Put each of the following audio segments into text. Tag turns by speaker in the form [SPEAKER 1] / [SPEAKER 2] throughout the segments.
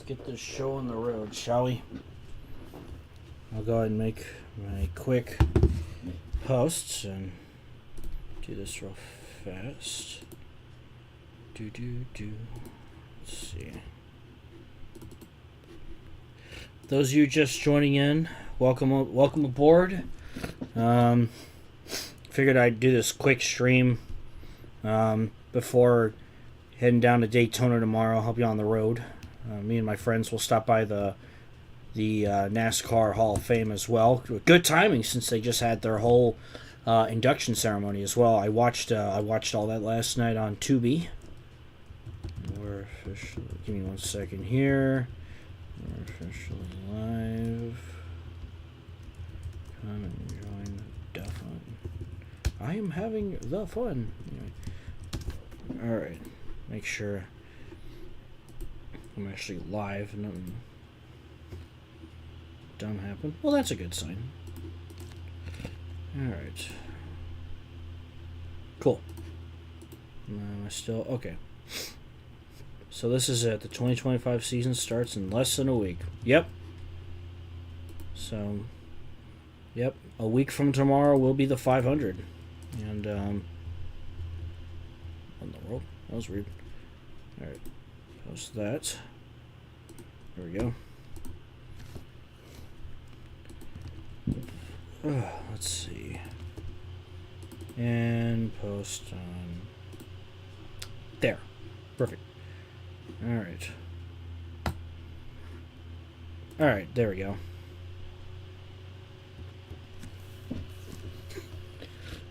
[SPEAKER 1] let's get this show on the road, shall we? I'll go ahead and make my quick posts and do this real fast. Let's see. Those of you just joining in, welcome aboard. Figured I'd do this quick stream before heading down to Daytona tomorrow. I'll help you on the road. Me and my friends will stop by the NASCAR Hall of Fame as well. Good timing since they just had their whole induction ceremony as well. I watched all that last night on Tubi. We're officially, give me 1 second here. We're officially live. Come and join the fun. I am having the fun. Anyway. Alright. Make sure I'm actually live. Nothing dumb happened. Well, that's a good sign. Alright. Cool. Am I still... Okay. So this is it. The 2025 season starts in less than a week. Yep. So, yep. A week from tomorrow will be the 500. And, what in the world? That was weird. Alright. Post that. There we go. Let's see. And post on... There. Perfect. Alright. Alright, there we go.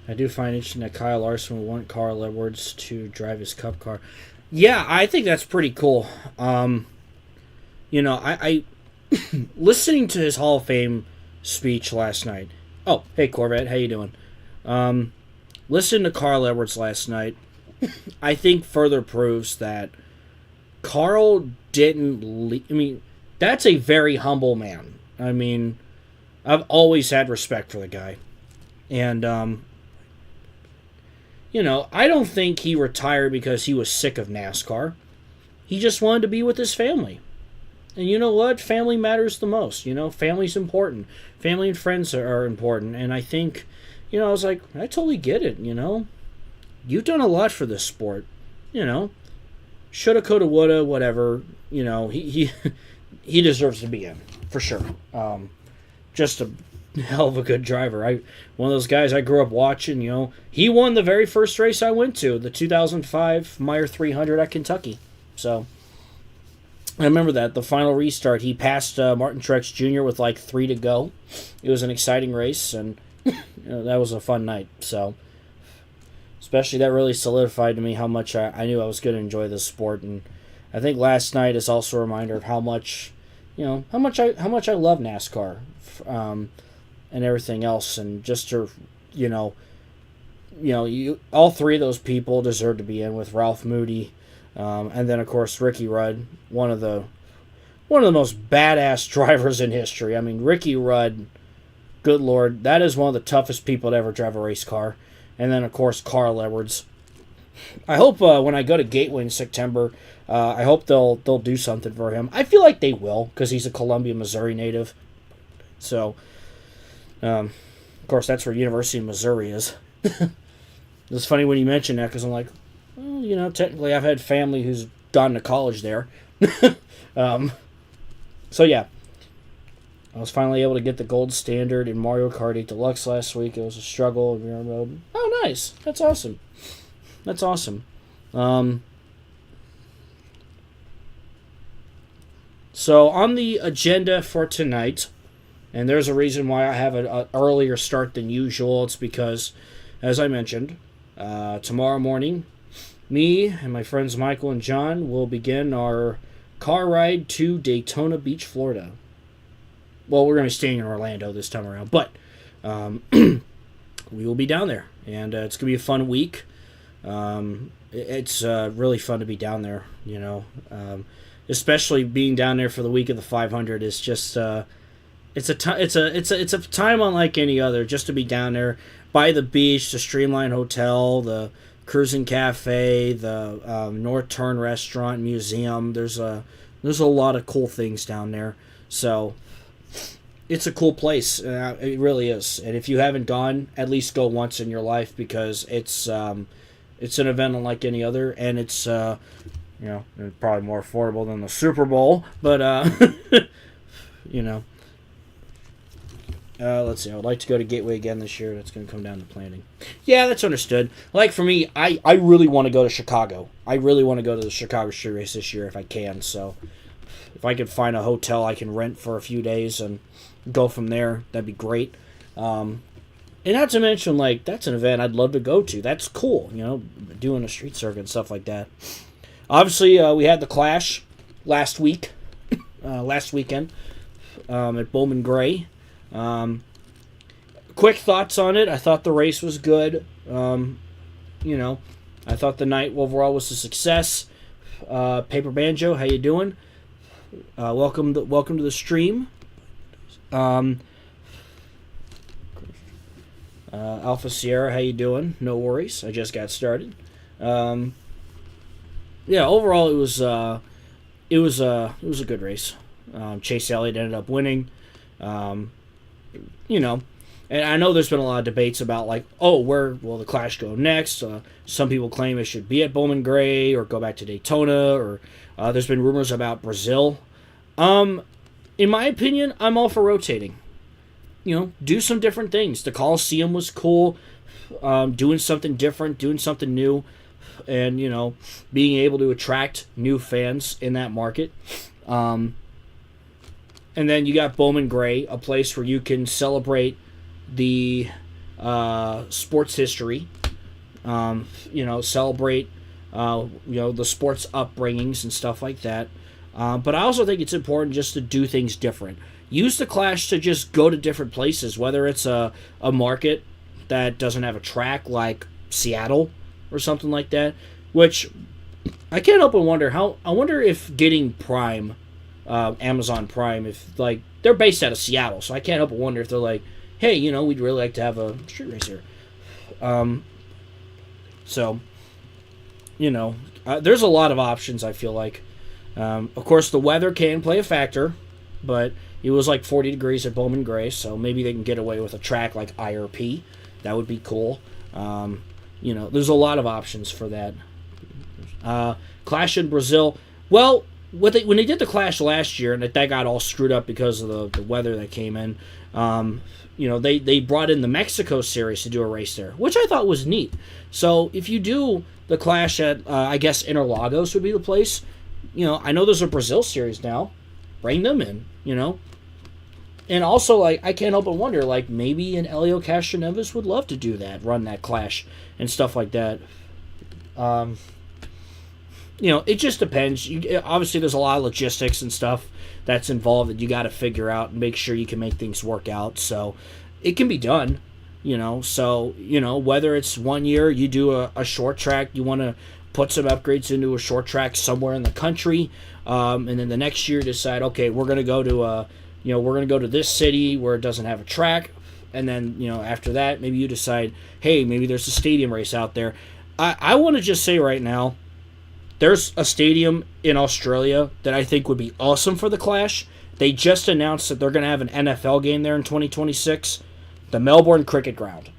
[SPEAKER 1] I do find it interesting that Kyle Larson will want Carl Edwards to drive his cup car. Yeah, I think that's pretty cool. I listening to his Hall of Fame speech last night. Oh, hey Corvette, how you doing? Listening to Carl Edwards last night, I think further proves that Carl didn't... I mean, that's a very humble man. I mean, I've always had respect for the guy. And, I don't think he retired because he was sick of NASCAR. He just wanted to be with his family. And you know what? Family matters the most. Family's important. Family and friends are important. And I think, I was like, I totally get it, You've done a lot for this sport, Shoulda, coulda, woulda, whatever. He deserves to be in, for sure. Just a hell of a good driver. One of those guys I grew up watching, he won the very first race I went to, the 2005 Meyer 300 at Kentucky. So, I remember that. The final restart, he passed Martin Truex Jr. with like 3 to go. It was an exciting race, and that was a fun night. So, especially that really solidified to me how much I knew I was going to enjoy this sport. And I think last night is also a reminder of how much, how much I love NASCAR. And everything else, and just to, all three of those people deserve to be in with Ralph Moody, and then of course Ricky Rudd, one of the most badass drivers in history. I mean, Ricky Rudd, good lord, that is one of the toughest people to ever drive a race car. And then of course Carl Edwards. I hope when I go to Gateway in September, I hope they'll do something for him. I feel like they will because he's a Columbia, Missouri native. So. Of course, that's where University of Missouri is. It's funny when you mention that because I'm like, well, technically I've had family who's gone to college there. So yeah, I was finally able to get the gold standard in Mario Kart 8 Deluxe last week. It was a struggle. Oh, nice. That's awesome. That's awesome. So on the agenda for tonight... And there's a reason why I have an earlier start than usual. It's because, as I mentioned, tomorrow morning, me and my friends Michael and John will begin our car ride to Daytona Beach, Florida. Well, we're going to be staying in Orlando this time around, but we will be down there. And it's going to be a fun week. It's really fun to be down there, especially being down there for the week of the 500 is just... It's a time unlike any other, just to be down there by the beach, the Streamline Hotel, the Cruising Cafe, the North Turn Restaurant Museum. There's a There's a lot of cool things down there. So it's a cool place. It really is. And if you haven't gone, at least go once in your life, because it's an event unlike any other, and it's probably more affordable than the Super Bowl. But let's see. I would like to go to Gateway again this year. That's going to come down to planning. Yeah, that's understood. Like for me, I really want to go to Chicago. I really want to go to the Chicago Street Race this year if I can. So if I could find a hotel I can rent for a few days and go from there, that'd be great. And not to mention, like, that's an event I'd love to go to. That's cool, doing a street circuit and stuff like that. Obviously, we had the Clash last weekend, at Bowman Gray. Quick thoughts on it. I thought the race was good. I thought the night overall was a success. Paper Banjo, how you doing? Welcome to the stream. Alpha Sierra, how you doing? No worries. I just got started. Overall it was a good race. Chase Elliott ended up winning. And I know there's been a lot of debates about, like, where will the Clash go next? Some people claim it should be at Bowman Gray or go back to Daytona, or there's been rumors about Brazil. In my opinion, I'm all for rotating. Do some different things. The Coliseum was cool, doing something different, doing something new, and, being able to attract new fans in that market. And then you got Bowman Gray, a place where you can celebrate the sports history, celebrate, the sports upbringings and stuff like that. But I also think it's important just to do things different. Use the Clash to just go to different places, whether it's a market that doesn't have a track like Seattle or something like that, which I can't help but wonder I wonder if getting Prime, Amazon Prime, if, like, they're based out of Seattle, so I can't help but wonder if they're like, hey, we'd really like to have a street race here. There's a lot of options, I feel like. Of course, the weather can play a factor, but it was like 40 degrees at Bowman Gray, so maybe they can get away with a track like IRP. That would be cool. There's a lot of options for that. Clash in Brazil. Well, when they did the Clash last year, and that got all screwed up because of the weather that came in, they brought in the Mexico series to do a race there, which I thought was neat. So if you do the Clash at, I guess, Interlagos would be the place. I know there's a Brazil series now. Bring them in, And also, like, I can't help but wonder, like, maybe an Elio Castroneves would love to do that, run that Clash and stuff like that. It just depends. Obviously, there's a lot of logistics and stuff that's involved that you got to figure out and make sure you can make things work out. So it can be done, So, whether it's 1 year you do a short track, you want to put some upgrades into a short track somewhere in the country, and then the next year decide, okay, we're going to go to this city where it doesn't have a track, and then, after that, maybe you decide, hey, maybe there's a stadium race out there. I want to just say right now, there's a stadium in Australia that I think would be awesome for the Clash. They just announced that they're going to have an NFL game there in 2026, the Melbourne Cricket Ground.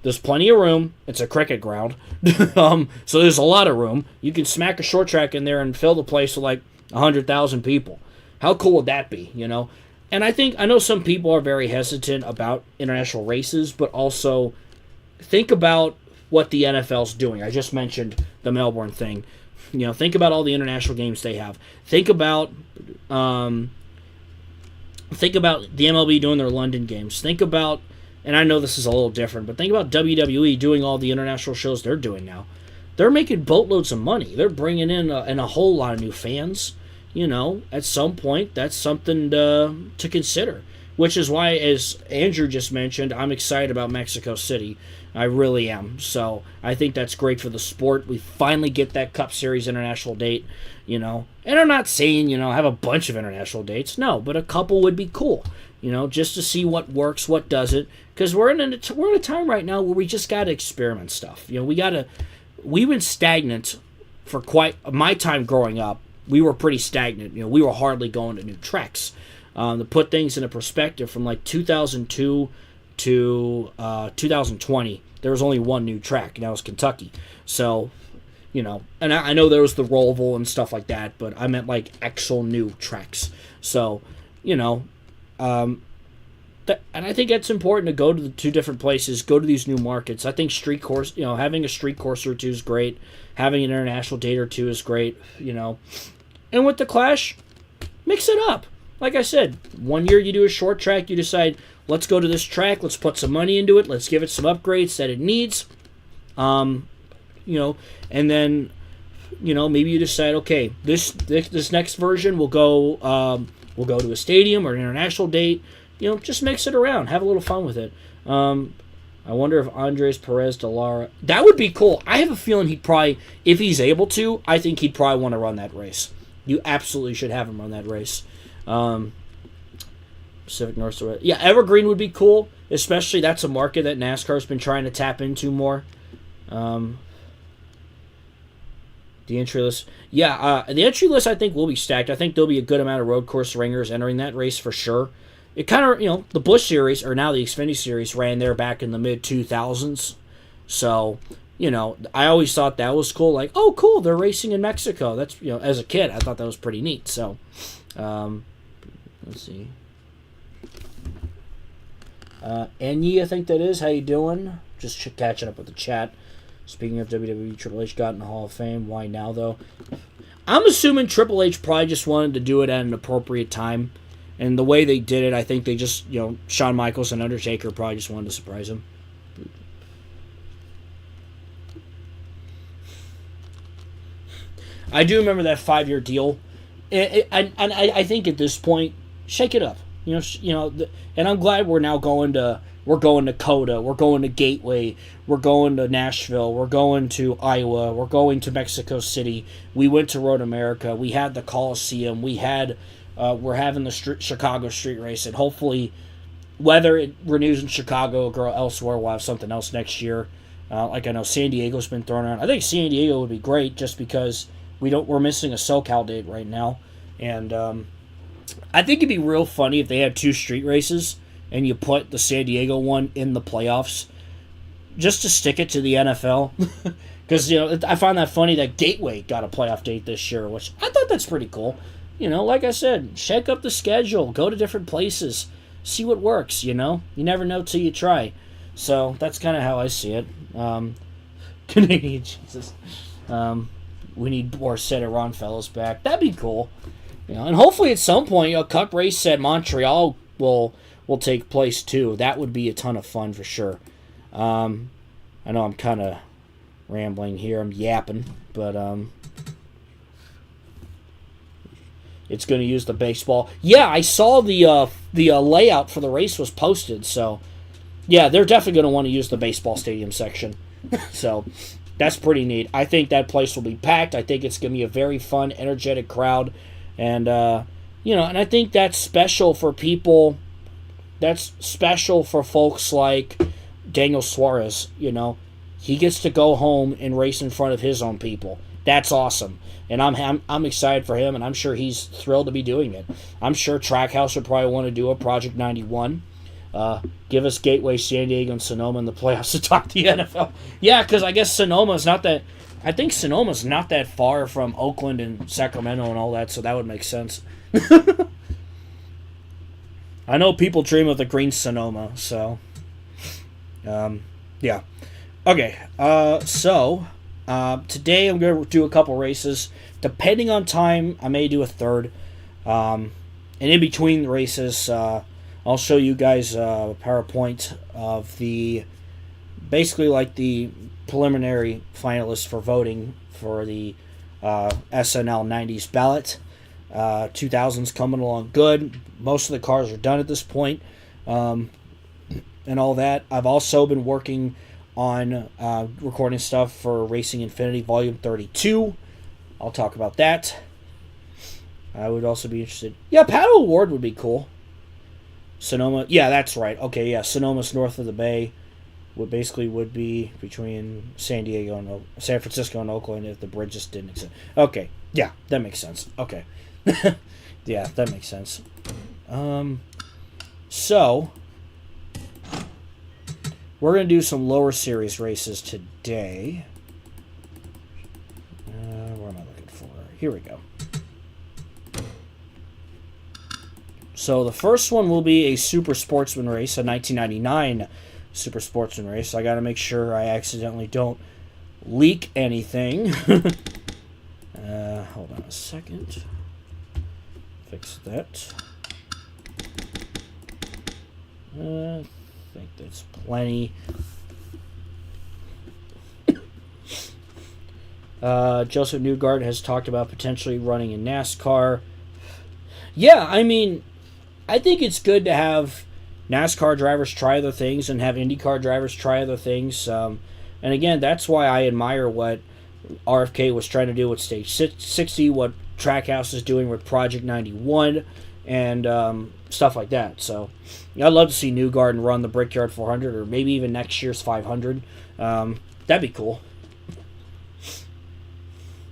[SPEAKER 1] There's plenty of room. It's a cricket ground. So there's a lot of room. You can smack a short track in there and fill the place with like 100,000 people. How cool would that be, And I know some people are very hesitant about international races, but also think about what the NFL's doing. I just mentioned the Melbourne thing. Think about all the international games they have. Think about the MLB doing their London games. Think about, and I know this is a little different, but think about WWE doing all the international shows they're doing now. They're making boatloads of money. They're bringing in a whole lot of new fans. At some point, that's something to consider. Which is why, as Andrew just mentioned, I'm excited about Mexico City. I really am. So I think that's great for the sport. We finally get that Cup Series international date, And I'm not saying, have a bunch of international dates. No, but a couple would be cool, just to see what works, what doesn't. Because we're in a time right now where we just got to experiment stuff. We've been stagnant for quite my time growing up. we were pretty stagnant. We were hardly going to new tracks. To put things into perspective, from like 2002 to 2020, there was only one new track, and that was Kentucky. So, and I know there was the Rollville and stuff like that, but I meant like actual new tracks. So, and I think it's important to go to the two different places, go to these new markets. I think street course, having a street course or two is great. Having an international date or two is great, And with the Clash, mix it up. Like I said, one year you do a short track, you decide, let's go to this track, let's put some money into it, let's give it some upgrades that it needs. And then, maybe you decide, okay, this next version will go to a stadium or an international date. Just mix it around. Have a little fun with it. I wonder if Andres Perez de Lara... That would be cool. I have a feeling he'd probably... If he's able to, I think he'd probably want to run that race. You absolutely should have him run that race. Pacific Northwest... Yeah, Evergreen would be cool. Especially, that's a market that NASCAR's been trying to tap into more. The entry list... Yeah, the entry list, I think, will be stacked. I think there'll be a good amount of road course ringers entering that race for sure. It kind of, the Busch Series, or now the Xfinity Series, ran there back in the mid-2000s. So, I always thought that was cool. Like, oh, cool, they're racing in Mexico. That's, as a kid, I thought that was pretty neat. So, let's see. Enyi, I think that is. How you doing? Just catching up with the chat. Speaking of WWE, Triple H got in the Hall of Fame. Why now, though? I'm assuming Triple H probably just wanted to do it at an appropriate time. And the way they did it, I think they just, Shawn Michaels and Undertaker probably just wanted to surprise him. I do remember that 5-year deal. And I think at this point, shake it up. And I'm glad we're now going to COTA, we're going to Gateway, we're going to Nashville, we're going to Iowa, we're going to Mexico City. We went to Road America, we had the Coliseum, we're having the Chicago street race, and hopefully, whether it renews in Chicago or elsewhere, we'll have something else next year. Like I know San Diego's been thrown around. I think San Diego would be great just because we're missing a SoCal date right now, and I think it'd be real funny if they had two street races and you put the San Diego one in the playoffs, just to stick it to the NFL. Because I find that funny that Gateway got a playoff date this year, which I thought that's pretty cool. Like I said, shake up the schedule, go to different places, see what works, You never know till you try. So that's kind of how I see it. Canadian Jesus. We need more set of Ron Fellows back. That'd be cool. And hopefully at some point, Cup race at Montreal will take place too. That would be a ton of fun for sure. I know I'm kind of rambling here. I'm yapping, but it's going to use the baseball. Yeah, I saw the layout for the race was posted. So, yeah, they're definitely going to want to use the baseball stadium section. So, that's pretty neat. I think that place will be packed. I think it's going to be a very fun, energetic crowd. And, and I think that's special for people. That's special for folks like Daniel Suarez, He gets to go home and race in front of his own people. That's awesome. And I'm excited for him, and I'm sure he's thrilled to be doing it. I'm sure Trackhouse would probably want to do a Project 91. Give us Gateway, San Diego, and Sonoma in the playoffs to talk the NFL. Yeah, because I guess Sonoma's not that... I think Sonoma's not that far from Oakland and Sacramento and all that, so that would make sense. I know people dream of the green Sonoma, so... yeah. Okay, so... today I'm going to do a couple races. Depending on time, I may do a third. And in between the races, I'll show you guys a PowerPoint of basically like the preliminary finalists for voting for the SNL 90s ballot. 2000's coming along good. Most of the cars are done at this point. And all that. I've also been working on recording stuff for Racing Infinity Volume 32. I'll talk about that. I would also be interested. Yeah, Paddle Award would be cool. Sonoma. Yeah, that's right. Okay, yeah, Sonoma's north of the bay. what basically would be between San Francisco and Oakland if the bridges didn't exist. Okay, yeah, that makes sense. Okay, yeah, that makes sense. So we're gonna do some lower series races today. What am I looking for? Here we go. So the first one will be a Super Sportsman race, a 1999 Super Sportsman race. I got to make sure I accidentally don't leak anything. Hold on a second. Fix that. I think that's plenty. Joseph Newgard has talked about potentially running in NASCAR. Yeah, I mean, I think it's good to have NASCAR drivers try other things and have IndyCar drivers try other things. And again, that's why I admire what RFK was trying to do with Stage 60, what Trackhouse is doing with Project 91, and stuff like that. So I'd love to see Newgarden run the Brickyard 400 or maybe even next year's 500. That'd be cool.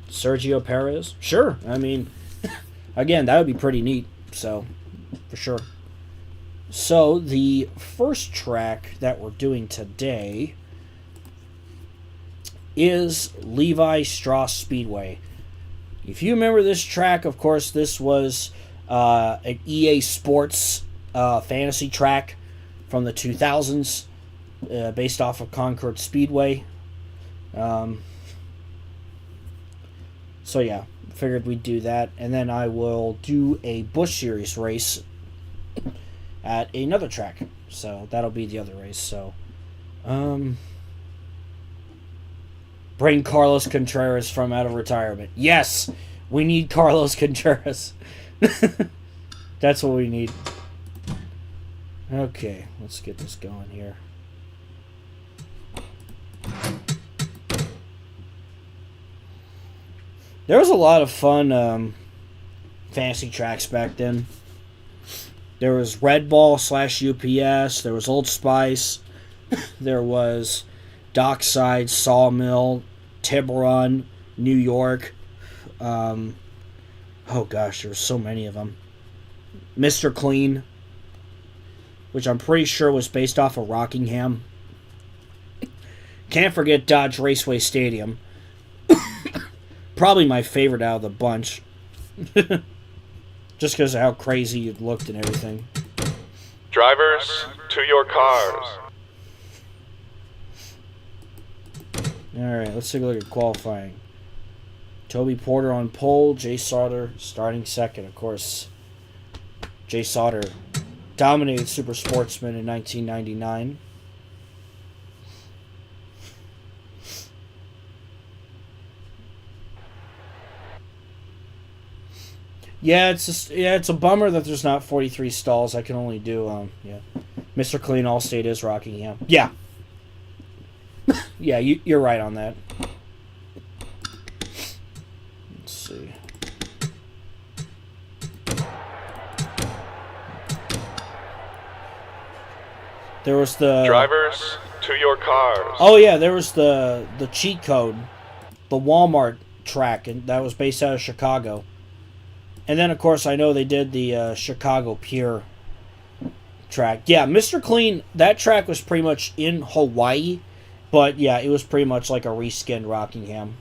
[SPEAKER 1] Sergio Perez? Sure. I mean, again, that would be pretty neat. So, for sure. So, the first track that we're doing today is Levi Strauss Speedway. If you remember this track, of course, this was an EA Sports fantasy track from the 2000s based off of Concord Speedway. So yeah, figured we'd do that. And then I will do a Busch Series race at another track. So that'll be the other race. So, bring Carlos Contreras from out of retirement. Yes, we need Carlos Contreras. That's what we need. Okay, let's get this going here. There was a lot of fun fantasy tracks back then. There was Red Ball / UPS. There was Old Spice. There was Dockside, Sawmill, Tiburon, New York. Oh gosh, there were so many of them. Mr. Clean, which I'm pretty sure was based off of Rockingham. Can't forget Dodge Raceway Stadium. Probably my favorite out of the bunch. Just because of how crazy it looked and everything.
[SPEAKER 2] Drivers, to your cars.
[SPEAKER 1] Alright, let's take a look at qualifying. Toby Porter on pole, Jay Sauter starting second. Of course, Jay Sauter dominated Super Sportsman in 1999. Yeah, it's a bummer that there's not 43 stalls. I can only do Mr. Clean Allstate is Rockingham. Yeah. Yeah, you're right on that. Let's see. There was the
[SPEAKER 2] Drivers, to your cars.
[SPEAKER 1] Oh yeah, there was the cheat code, the Walmart track, and that was based out of Chicago. And then, of course, I know they did the Chicago Pier track. Yeah, Mr. Clean, that track was pretty much in Hawaii. But, yeah, it was pretty much like a reskinned Rockingham.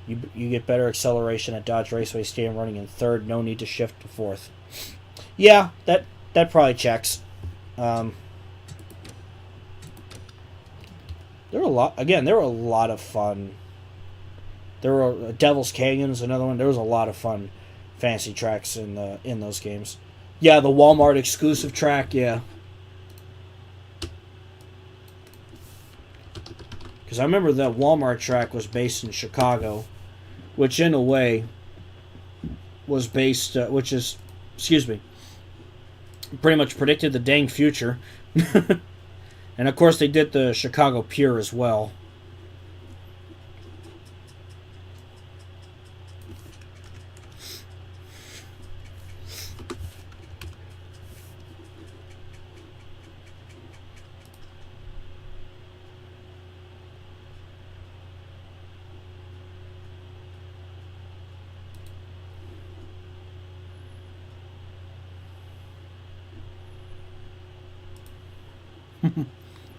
[SPEAKER 1] You get better acceleration at Dodge Raceway Stadium running in third. No need to shift to fourth. Yeah, that probably checks. There were a lot of fun. There were Devil's Canyon's another one. There was a lot of fun fantasy tracks in those games. Yeah, the Walmart exclusive track, yeah. Because I remember that Walmart track was based in Chicago, which in a way was based, pretty much predicted the dang future. And of course they did the Chicago Pier as well.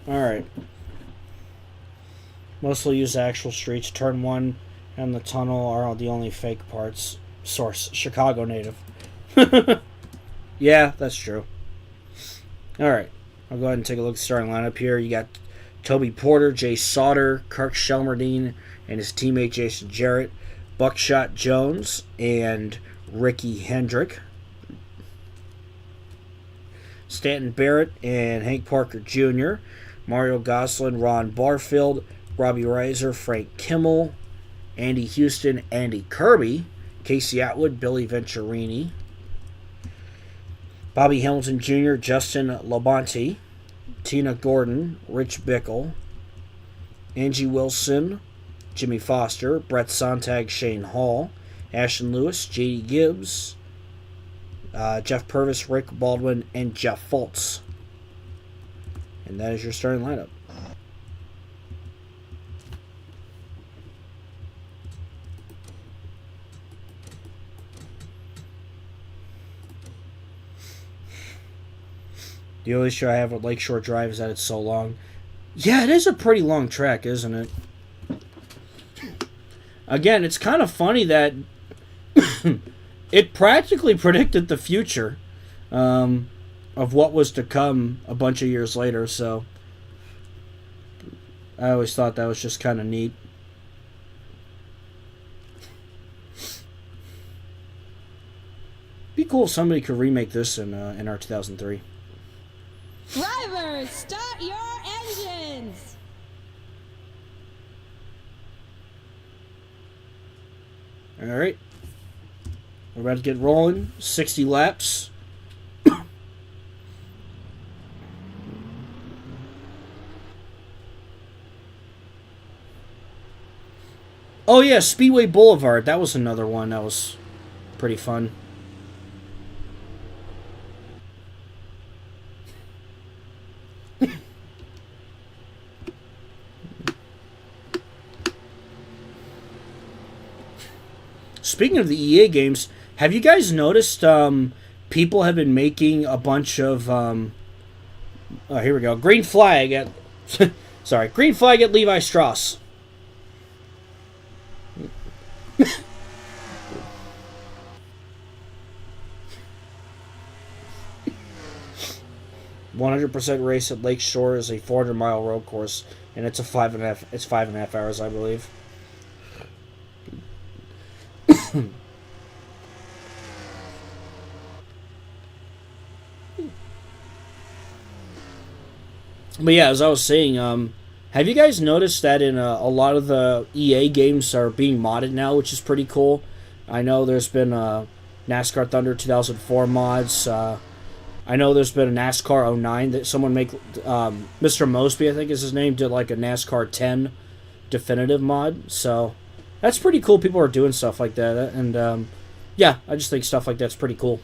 [SPEAKER 1] Alright. Mostly use actual streets. Turn 1 and the tunnel are the only fake parts. Source, Chicago native. Yeah, that's true. Alright. I'll go ahead and take a look at the starting lineup here. You got Toby Porter, Jay Sauter, Kirk Shelmerdine, and his teammate Jason Jarrett, Buckshot Jones, and Ricky Hendrick. Stanton Barrett and Hank Parker Jr., Mario Goslin, Ron Barfield, Robbie Reiser, Frank Kimmel, Andy Houston, Andy Kirby, Casey Atwood, Billy Venturini, Bobby Hamilton Jr., Justin Labonte, Tina Gordon, Rich Bickle, Angie Wilson, Jimmy Foster, Brett Sontag, Shane Hall, Ashton Lewis, J.D. Gibbs, Jeff Purvis, Rick Baldwin, and Jeff Fultz. And that is your starting lineup. The only issue I have with Lakeshore Drive is that it's so long. Yeah, it is a pretty long track, isn't it? Again, it's kind of funny that it practically predicted the future of what was to come a bunch of years later, so I always thought that was just kind of neat. Be cool if somebody could remake this in our 2003.
[SPEAKER 3] Drivers, start your engines!
[SPEAKER 1] Alright. We're about to get rolling. 60 laps. Oh yeah, Speedway Boulevard. That was another one that was pretty fun. Speaking of the EA games, have you guys noticed people have been making a bunch of oh, here we go. Green flag at sorry, green flag at Levi Strauss. 100% race at Lakeshore is a 400-mile road course, and it's 5.5 hours, I believe. But yeah, as I was saying, have you guys noticed that in a lot of the EA games are being modded now, which is pretty cool? I know there's been NASCAR Thunder 2004 mods. I know there's been a NASCAR 09 that someone make. Mr. Mosby, I think is his name, did like a NASCAR 10 definitive mod. So that's pretty cool. People are doing stuff like that, and yeah, I just think stuff like that's pretty cool.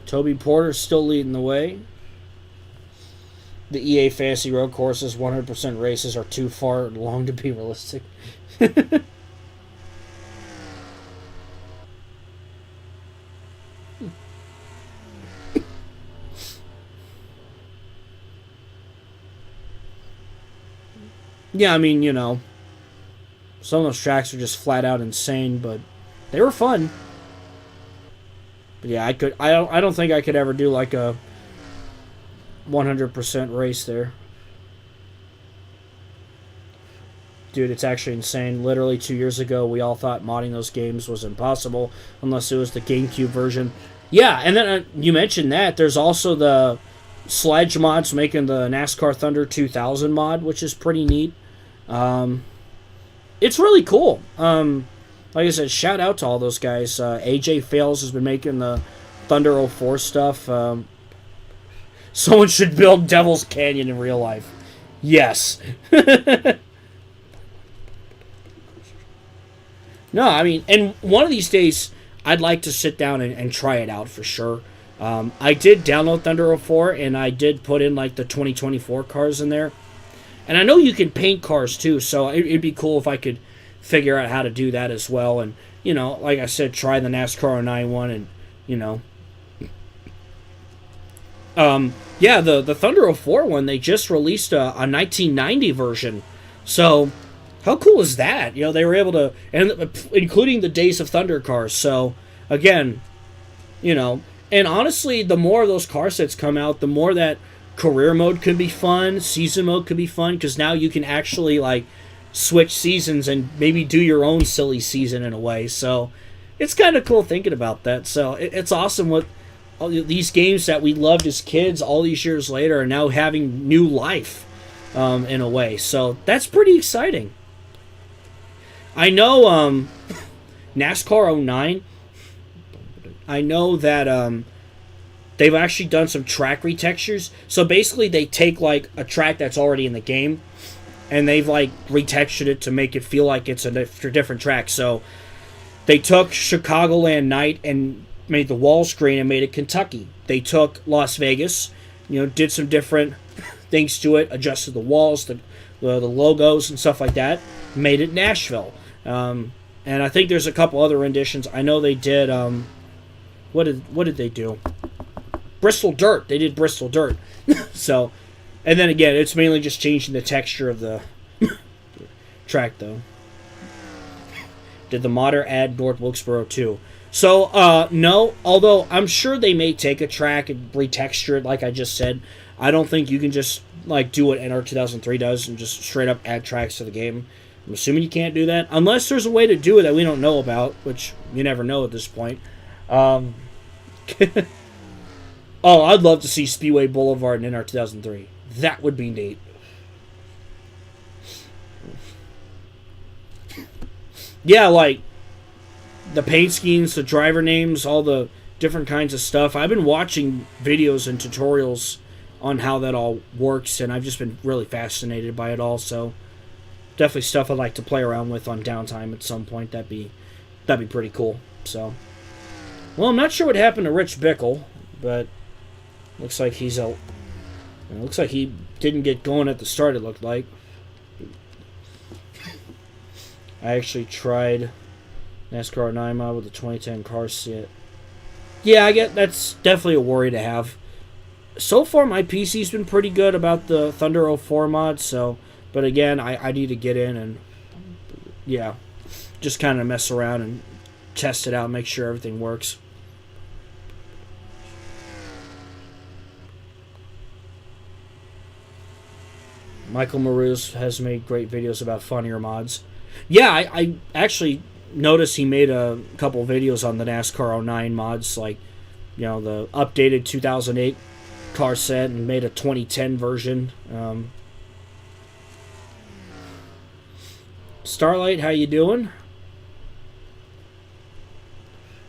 [SPEAKER 1] Toby Porter's still leading the way. The EA Fantasy Road courses, 100% races, are too far long to be realistic. Yeah, I mean, you know, some of those tracks are just flat out insane, but they were fun. But yeah, I don't think I could ever do like a 100% race there. Dude, it's actually insane. Literally 2 years ago, we all thought modding those games was impossible unless it was the GameCube version. Yeah, and then you mentioned that. There's also the Sledge mods making the NASCAR Thunder 2000 mod, which is pretty neat. It's really cool. Like I said, shout out to all those guys. AJ Fails has been making the Thunder 04 stuff. Someone should build Devil's Canyon in real life. Yes. No, I mean, and one of these days, I'd like to sit down and try it out for sure. I did download Thunder 04, and I did put in like the 2024 cars in there. And I know you can paint cars too, so it'd be cool if I could figure out how to do that as well. And, you know, like I said, try the NASCAR 09 one and, you know. Yeah, the Thunder 04 one, they just released a 1990 version. So, how cool is that? You know, they were able to, and including the Days of Thunder cars. So, again, you know, and honestly, the more of those car sets come out, the more that career mode could be fun, season mode could be fun, because now you can actually, like, switch seasons and maybe do your own silly season in a way. So, it's kind of cool thinking about that. So, it's awesome what all these games that we loved as kids all these years later are now having new life in a way. So, that's pretty exciting. I know NASCAR 09, I know that they've actually done some track retextures. So basically they take like a track that's already in the game and they've like retextured it to make it feel like it's a different track. So they took Chicagoland Night and made the walls green and made it Kentucky. They took Las Vegas, you know, did some different things to it, adjusted the walls, the logos and stuff like that, made it Nashville. And I think there's a couple other renditions. I know they did. What did they do? Bristol Dirt. They did Bristol Dirt. So, and then again, it's mainly just changing the texture of the track, though. Did the modder add North Wilkesboro too? So, no. Although I'm sure they may take a track and retexture it, like I just said. I don't think you can just like do what NR 2003 does and just straight up add tracks to the game. I'm assuming you can't do that. Unless there's a way to do it that we don't know about, which you never know at this point. Oh, I'd love to see Speedway Boulevard in NR 2003. That would be neat. Yeah, like the paint schemes, the driver names, all the different kinds of stuff. I've been watching videos and tutorials on how that all works, and I've just been really fascinated by it all, so definitely stuff I'd like to play around with on downtime at some point. That'd be pretty cool. So, well, I'm not sure what happened to Rich Bickle, but looks like he didn't get going at the start. It looked like. I actually tried NASCAR 9 mod with the 2010 car set. Yeah, I get that's definitely a worry to have. So far, my PC's been pretty good about the Thunder 04 mod, so. But again, I need to get in and, yeah, just kind of mess around and test it out, make sure everything works. Michael Maruz has made great videos about funnier mods. Yeah, I actually noticed he made a couple videos on the NASCAR 09 mods, like, you know, the updated 2008 car set and made a 2010 version. Starlight, how you doing?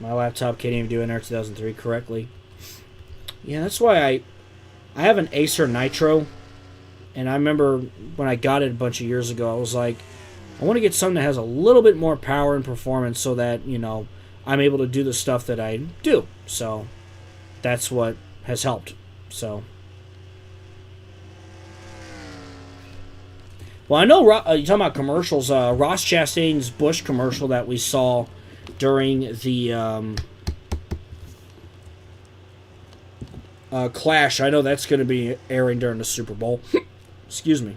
[SPEAKER 1] My laptop can't even do NR 2003 correctly. Yeah, that's why I have an Acer Nitro, and I remember when I got it a bunch of years ago, I was like, I want to get something that has a little bit more power and performance so that, you know, I'm able to do the stuff that I do. So that's what has helped. So. Well, I know you're talking about commercials. Ross Chastain's Bush commercial that we saw during the Clash. I know that's going to be airing during the Super Bowl. Excuse me.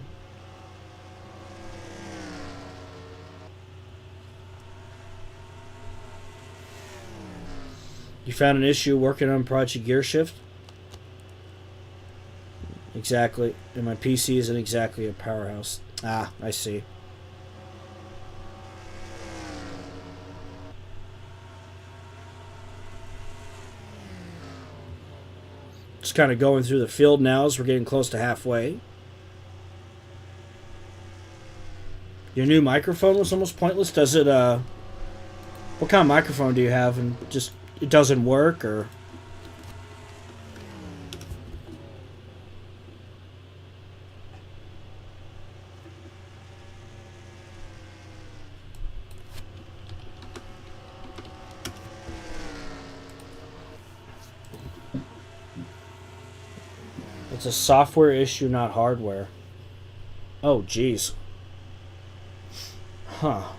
[SPEAKER 1] You found an issue working on Project Gearshift? Exactly. And my PC isn't exactly a powerhouse. Ah, I see. Just kind of going through the field now as we're getting close to halfway. Your new microphone was almost pointless. Does it, what kind of microphone do you have? And just, it doesn't work, or... It's a software issue, not hardware. Oh, jeez. Huh.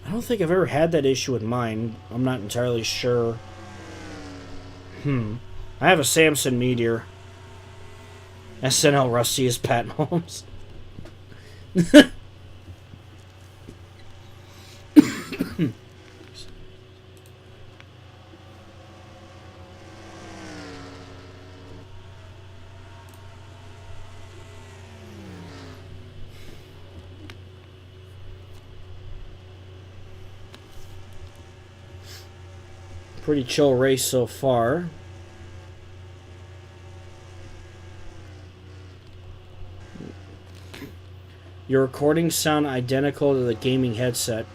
[SPEAKER 1] I don't think I've ever had that issue with mine. I'm not entirely sure. I have a Samsung Meteor. SNL Rusty is Pat Holmes. Pretty chill race so far. Your recordings sound identical to the gaming headset.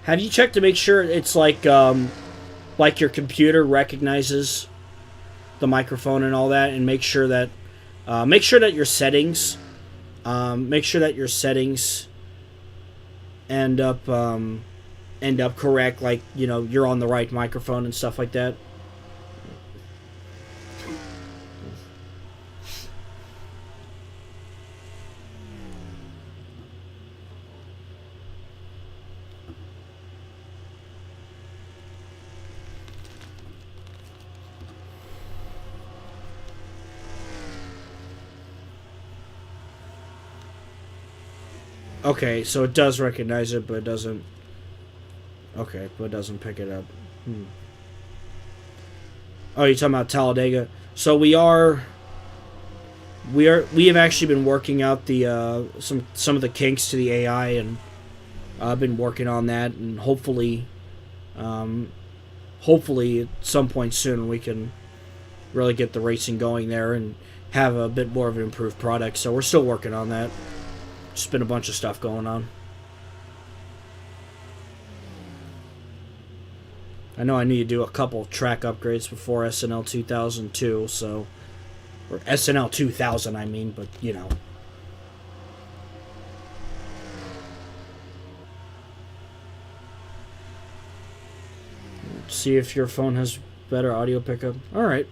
[SPEAKER 1] Have you checked to make sure it's like your computer recognizes the microphone and all that, and make sure that your settings end up correct, like, you know, you're on the right microphone and stuff like that. Okay, so it does recognize it, but it doesn't. Okay, but it doesn't pick it up. Oh, you're talking about Talladega. So we have actually been working out the some of the kinks to the AI, and I've been working on that, and hopefully at some point soon we can really get the racing going there and have a bit more of an improved product. So we're still working on that. Just been a bunch of stuff going on. I know I need to do a couple track upgrades before SNL 2002, so... Or SNL 2000, I mean, but, you know. See if your phone has better audio pickup. Alright.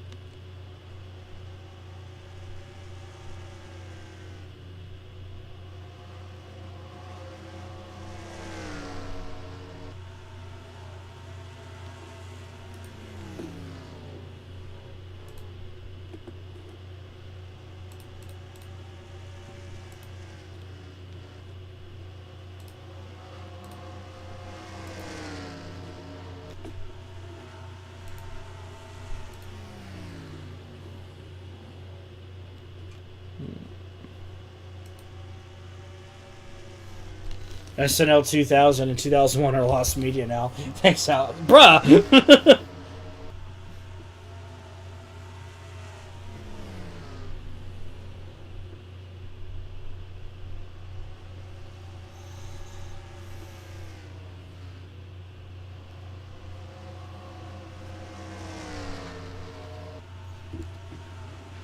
[SPEAKER 1] SNL 2000 and 2001 are lost media now. Thanks, Al. Bruh!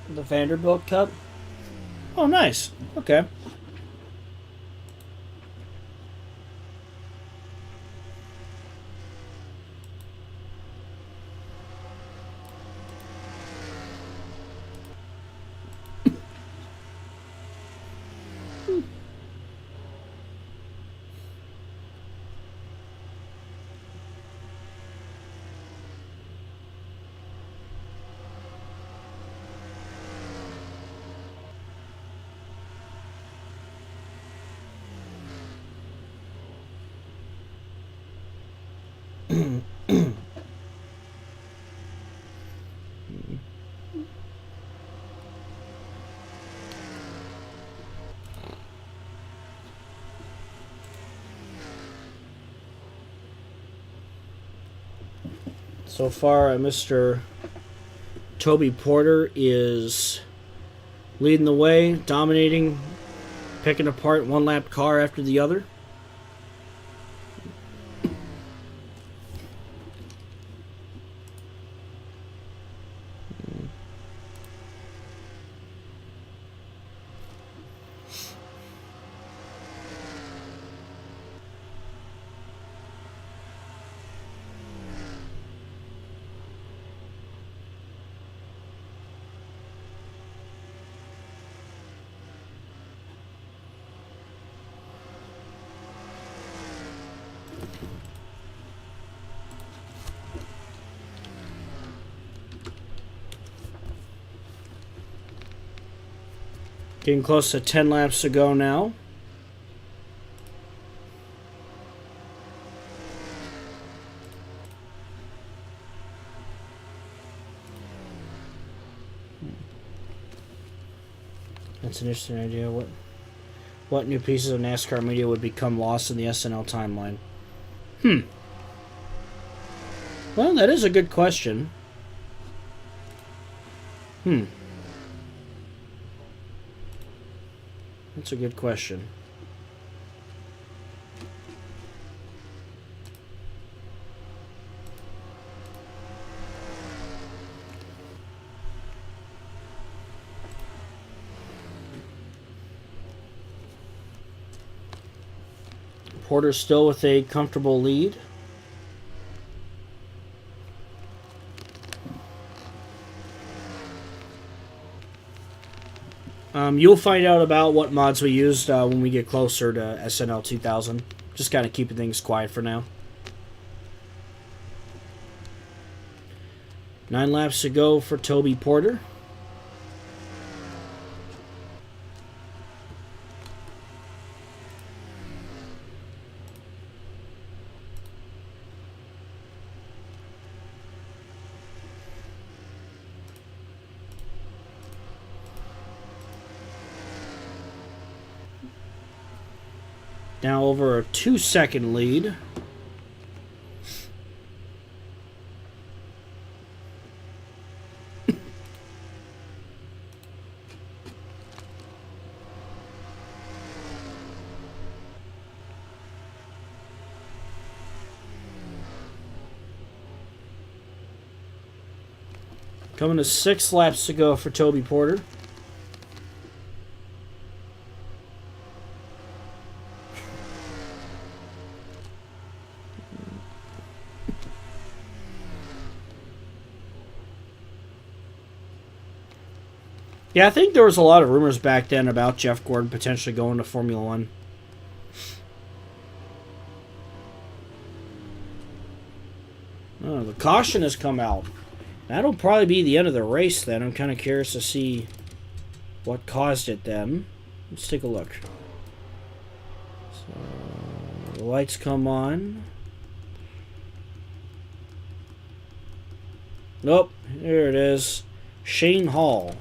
[SPEAKER 1] The Vanderbilt Cup? Oh, nice. Okay. So far, Mr. Toby Porter is leading the way, dominating, picking apart one-lap car after the other. Getting close to 10 laps to go now. That's an interesting idea. What new pieces of NASCAR media would become lost in the SNL timeline? Well, that is a good question. That's a good question. Porter still with a comfortable lead. You'll find out about what mods we used when we get closer to SNL 2000. Just kind of keeping things quiet for now. 9 laps to go for Toby Porter. Now over a 2-second lead. Coming to 6 laps to go for Toby Porter. Yeah, I think there was a lot of rumors back then about Jeff Gordon potentially going to Formula One. Oh, the caution has come out. That'll probably be the end of the race then. I'm kind of curious to see what caused it then. Let's take a look. So, the lights come on. Nope, here it is. Shane Hall.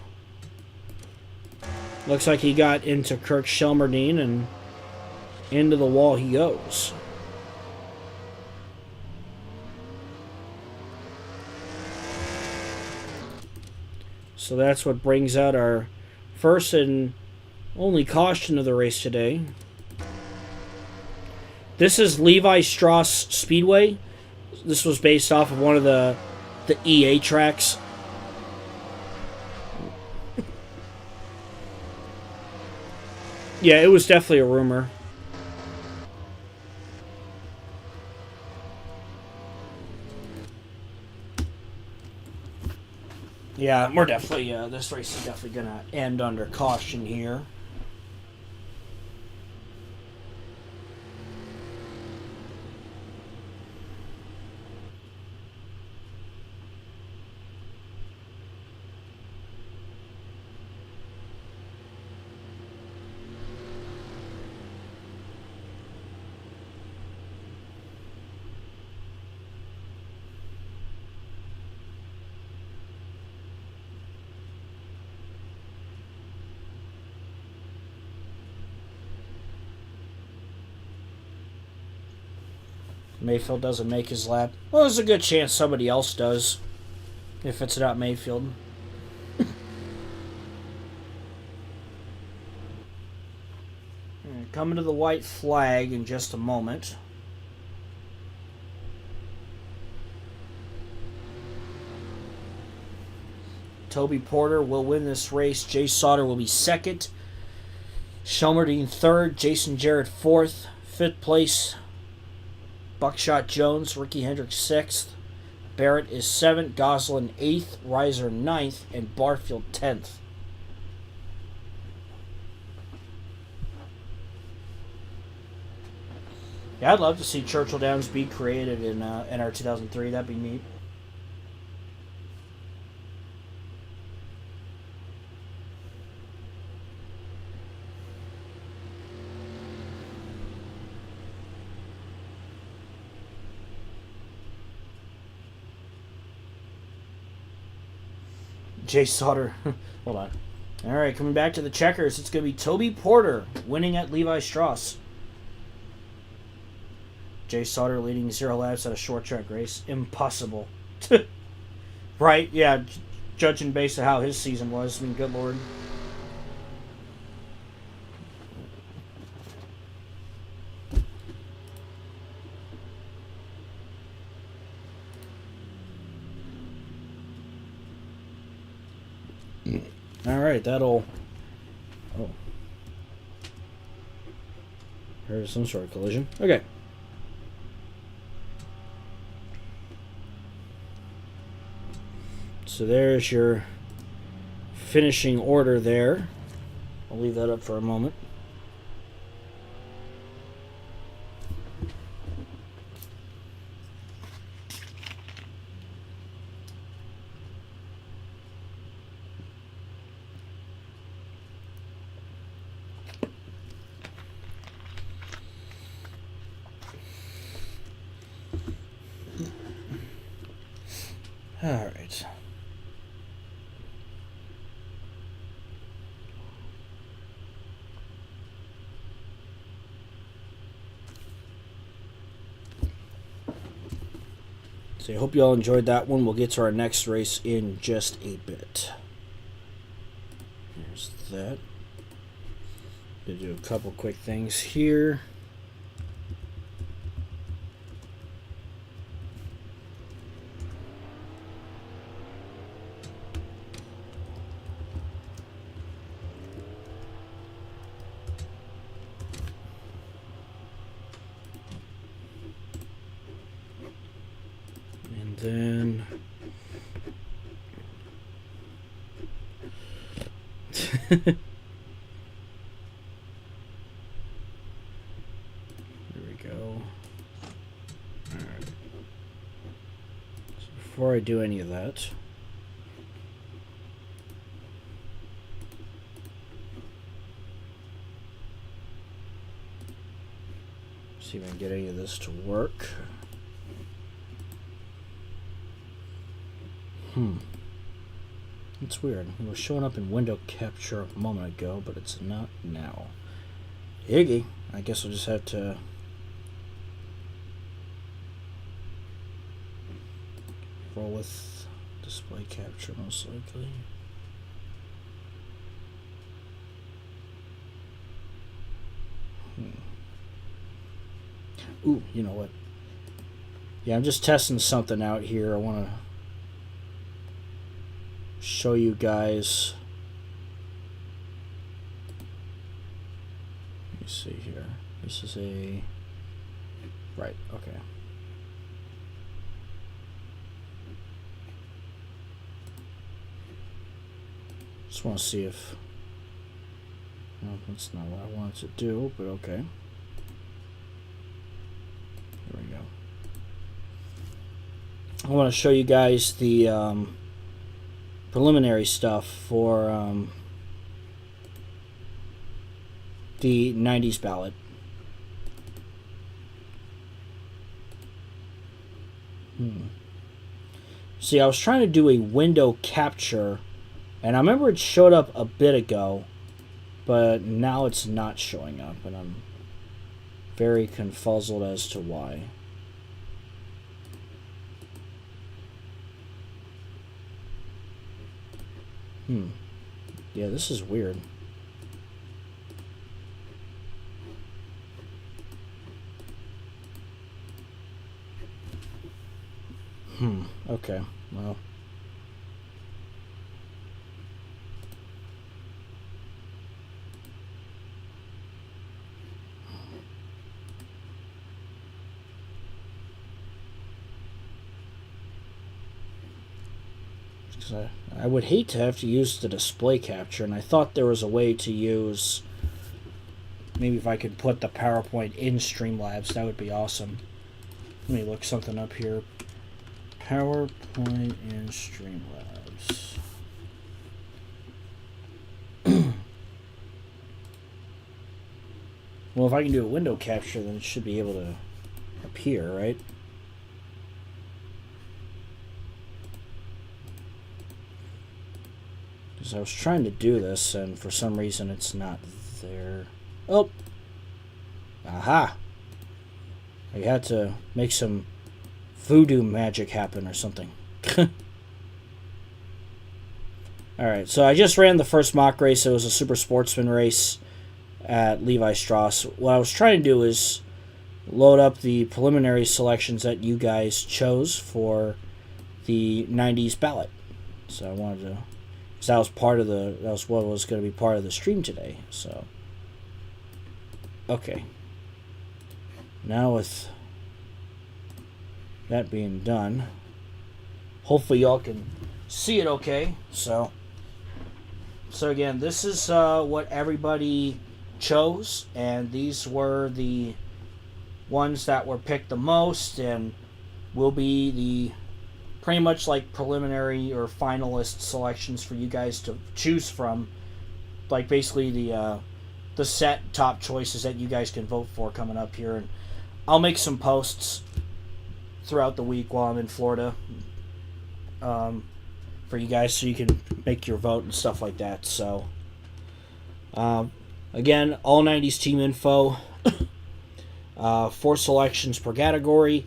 [SPEAKER 1] Looks like he got into Kirk Shelmerdine and into the wall he goes. So that's what brings out our first and only caution of the race today. This is Levi Strauss Speedway. This was based off of one of the EA tracks. Yeah, it was definitely a rumor. Yeah, we're definitely, this race is definitely going to end under caution here. Mayfield doesn't make his lap. Well, there's a good chance somebody else does, if it's not Mayfield. Coming to the white flag in just a moment. Toby Porter will win this race. Jay Sauter will be second. Shelmerdine third. Jason Jarrett fourth. Fifth place, Buckshot Jones. Ricky Hendricks sixth. Barrett is seventh. Goslin eighth. Reiser ninth. And Barfield 10th. Yeah, I'd love to see Churchill Downs be created in NR 2003. That'd be neat. Jay Sauter. Hold on. All right, coming back to the checkers, it's going to be Toby Porter winning at Levi Strauss. Jay Sauter leading 0 laps at a short track race. Impossible. Right? Yeah, judging based on how his season was. I mean, good lord. All right, that'll... Oh. There's some sort of collision. Okay. So there's your finishing order there. I'll leave that up for a moment. All right. So I hope you all enjoyed that one. We'll get to our next race in just a bit. Here's that. Gonna do a couple quick things here. Then there we go. All right. So before I do any of that, see if I can get any of this to work. It's weird. It was showing up in window capture a moment ago, but it's not now. Iggy. I guess I'll just have to... roll with display capture, most likely. Ooh, you know what? Yeah, I'm just testing something out here. I want to show you guys. Let me see here. This is a... right, okay. Just want to see if... no, that's not what I wanted to do, but okay. There we go. I want to show you guys the preliminary stuff for the 90s ballot. See, I was trying to do a window capture, and I remember it showed up a bit ago, but now it's not showing up, and I'm very confuzzled as to why. Yeah, this is weird. Okay, well. I would hate to have to use the display capture, and I thought there was a way to use maybe if I could put the PowerPoint in Streamlabs, that would be awesome. Let me look something up here. PowerPoint in Streamlabs. Well, if I can do a window capture, then it should be able to appear, right? Because I was trying to do this, and for some reason it's not there. Oh! Aha! I had to make some voodoo magic happen or something. Alright, so I just ran the first mock race. It was a Super Sportsman race at Levi Strauss. What I was trying to do is load up the preliminary selections that you guys chose for the 90s ballot. So I wanted to, because that was what was going to be part of the stream today. So okay, now with that being done, hopefully y'all can see it okay. So again, this is what everybody chose, and these were the ones that were picked the most, and will be the pretty much like preliminary or finalist selections for you guys to choose from. Like basically the set top choices that you guys can vote for coming up here, and I'll make some posts throughout the week while I'm in Florida for you guys, so you can make your vote and stuff like that. So again, all 90s team info, 4 selections per category.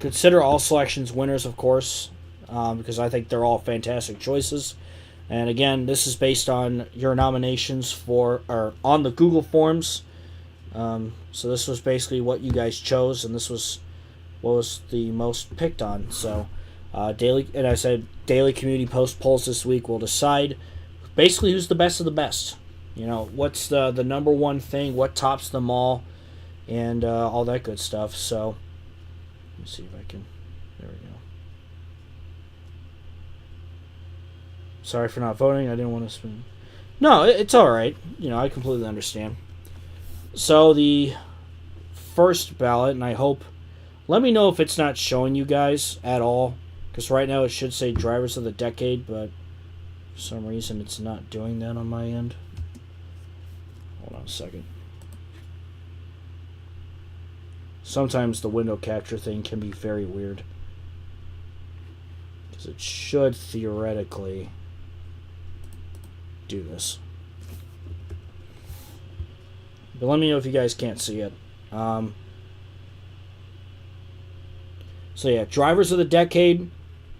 [SPEAKER 1] Consider all selections winners, of course, because I think they're all fantastic choices. And again, this is based on your nominations on the Google Forms. So this was basically what you guys chose, and this was what was the most picked on. So daily community post polls this week will decide basically who's the best of the best. You know, what's the number one thing, what tops them all, and all that good stuff. So let me see if I can. There we go. Sorry for not voting. I didn't want to spin. No, it's all right. You know, I completely understand. So the first ballot, and I hope. Let me know if it's not showing you guys at all, because right now it should say Drivers of the Decade, but for some reason it's not doing that on my end. Hold on a second. Sometimes the window capture thing can be very weird, because it should theoretically do this. But let me know if you guys can't see it. So yeah, Drivers of the Decade.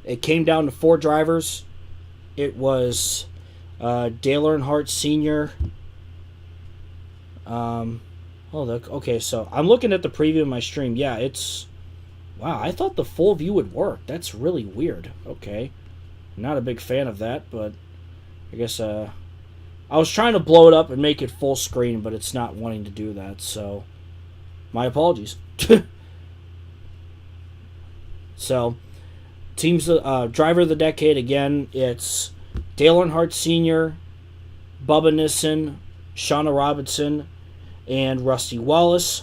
[SPEAKER 1] It came down to 4 drivers. It was Dale Earnhardt Sr. Okay, so I'm looking at the preview of my stream. Yeah, it's... Wow, I thought the full view would work. That's really weird. Okay. Not a big fan of that, but I guess I was trying to blow it up and make it full screen, but it's not wanting to do that, so my apologies. So, teams, Driver of the Decade, again, it's Dale Earnhardt Sr., Bubba Nissen, Shauna Robinson, and Rusty Wallace.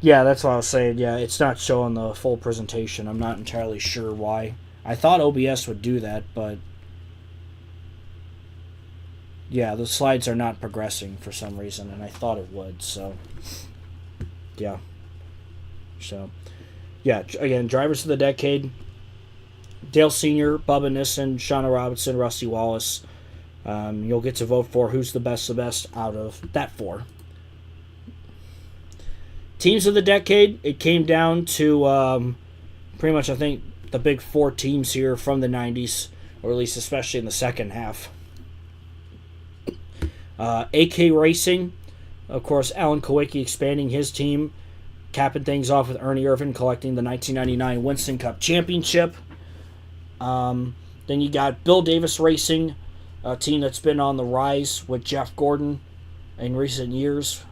[SPEAKER 1] Yeah, that's what I was saying. Yeah, it's not showing the full presentation. I'm not entirely sure why. I thought OBS would do that, but yeah, the slides are not progressing for some reason, and I thought it would, so yeah. So, yeah, again, Drivers of the Decade, Dale Sr., Bubba Nissen, Shauna Robinson, Rusty Wallace. You'll get to vote for who's the best out of that 4. Teams of the Decade, it came down to pretty much, I think, the big 4 teams here from the 90s, or at least especially in the second half. AK Racing, of course, Alan Kowicki expanding his team, capping things off with Ernie Irvin collecting the 1999 Winston Cup Championship. Then you got Bill Davis Racing, a team that's been on the rise with Jeff Gordon in recent years.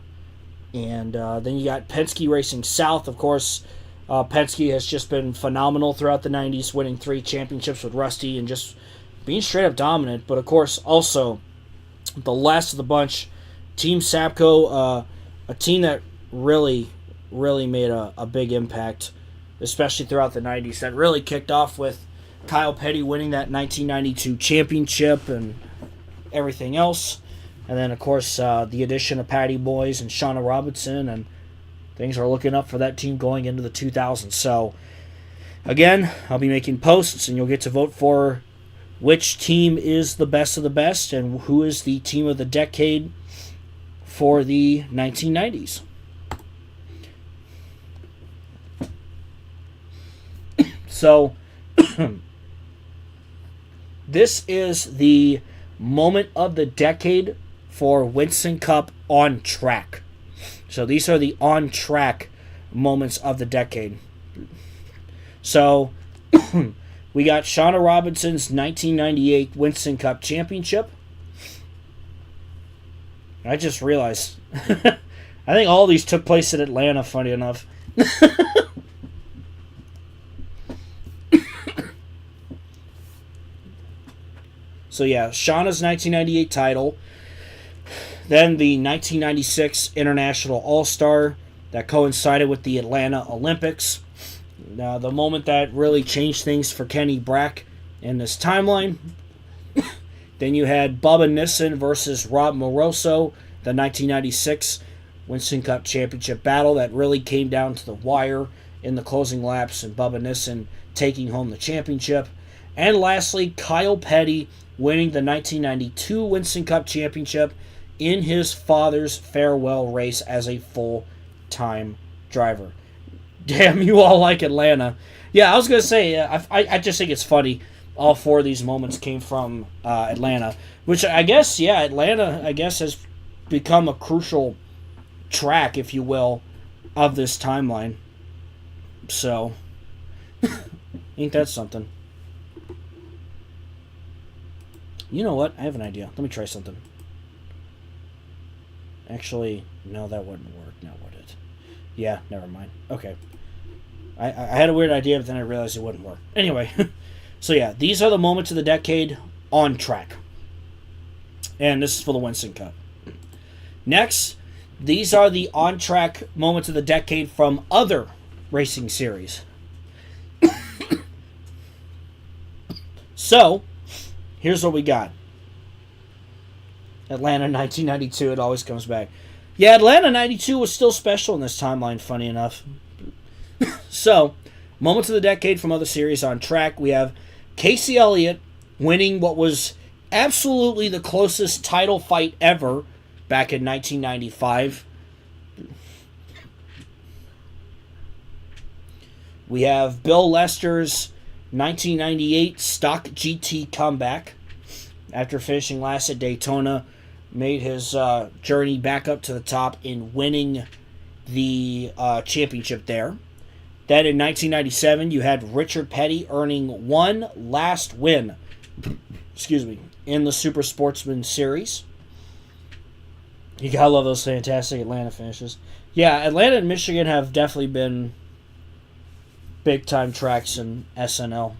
[SPEAKER 1] And then you got Penske Racing South, of course. Penske has just been phenomenal throughout the 90s, winning 3 championships with Rusty and just being straight up dominant. But, of course, also the last of the bunch, Team Sapco, a team that really made a big impact, especially throughout the 90s. That really kicked off with Kyle Petty winning that 1992 championship and everything else. And then, of course, the addition of Patty Boys and Shauna Robinson, and things are looking up for that team going into the 2000s. So, again, I'll be making posts, and you'll get to vote for which team is the best of the best and who is the team of the decade for the 1990s. So, this is the moment of the decade for Winston Cup on track. So these are the on track moments of the decade. So we got Shauna Robinson's 1998 Winston Cup championship. I just realized I think all these took place in Atlanta, funny enough. So yeah, Shauna's 1998 title. Then the 1996 International All-Star that coincided with the Atlanta Olympics. Now, the moment that really changed things for Kenny Brack in this timeline. Then you had Bubba Nissen versus Rob Moroso, the 1996 Winston Cup Championship battle that really came down to the wire in the closing laps, and Bubba Nissen taking home the championship. And lastly, Kyle Petty winning the 1992 Winston Cup Championship in his father's farewell race as a full-time driver. Damn, you all like Atlanta. Yeah, I was going to say, I just think it's funny. All four of these moments came from Atlanta, which I guess, yeah, Atlanta, I guess, has become a crucial track, if you will, of this timeline. So, ain't that something? You know what? I have an idea. Let me try something. Actually, no, that wouldn't work. Now would it? Yeah, never mind. Okay. I had a weird idea, but then I realized it wouldn't work. Anyway, so yeah, these are the moments of the decade on track. And this is for the Winston Cup. Next, these are the on-track moments of the decade from other racing series. So, here's what we got. Atlanta 1992, it always comes back. Yeah, Atlanta 92 was still special in this timeline, funny enough. So, moments of the decade from other series on track. We have Casey Elliott winning what was absolutely the closest title fight ever back in 1995. We have Bill Lester's 1998 Stock GT comeback after finishing last at Daytona. Made his journey back up to the top in winning the championship there. Then in 1997, you had Richard Petty earning one last win, in the Super Sportsman Series. You gotta love those fantastic Atlanta finishes. Yeah, Atlanta and Michigan have definitely been big-time tracks in SNL.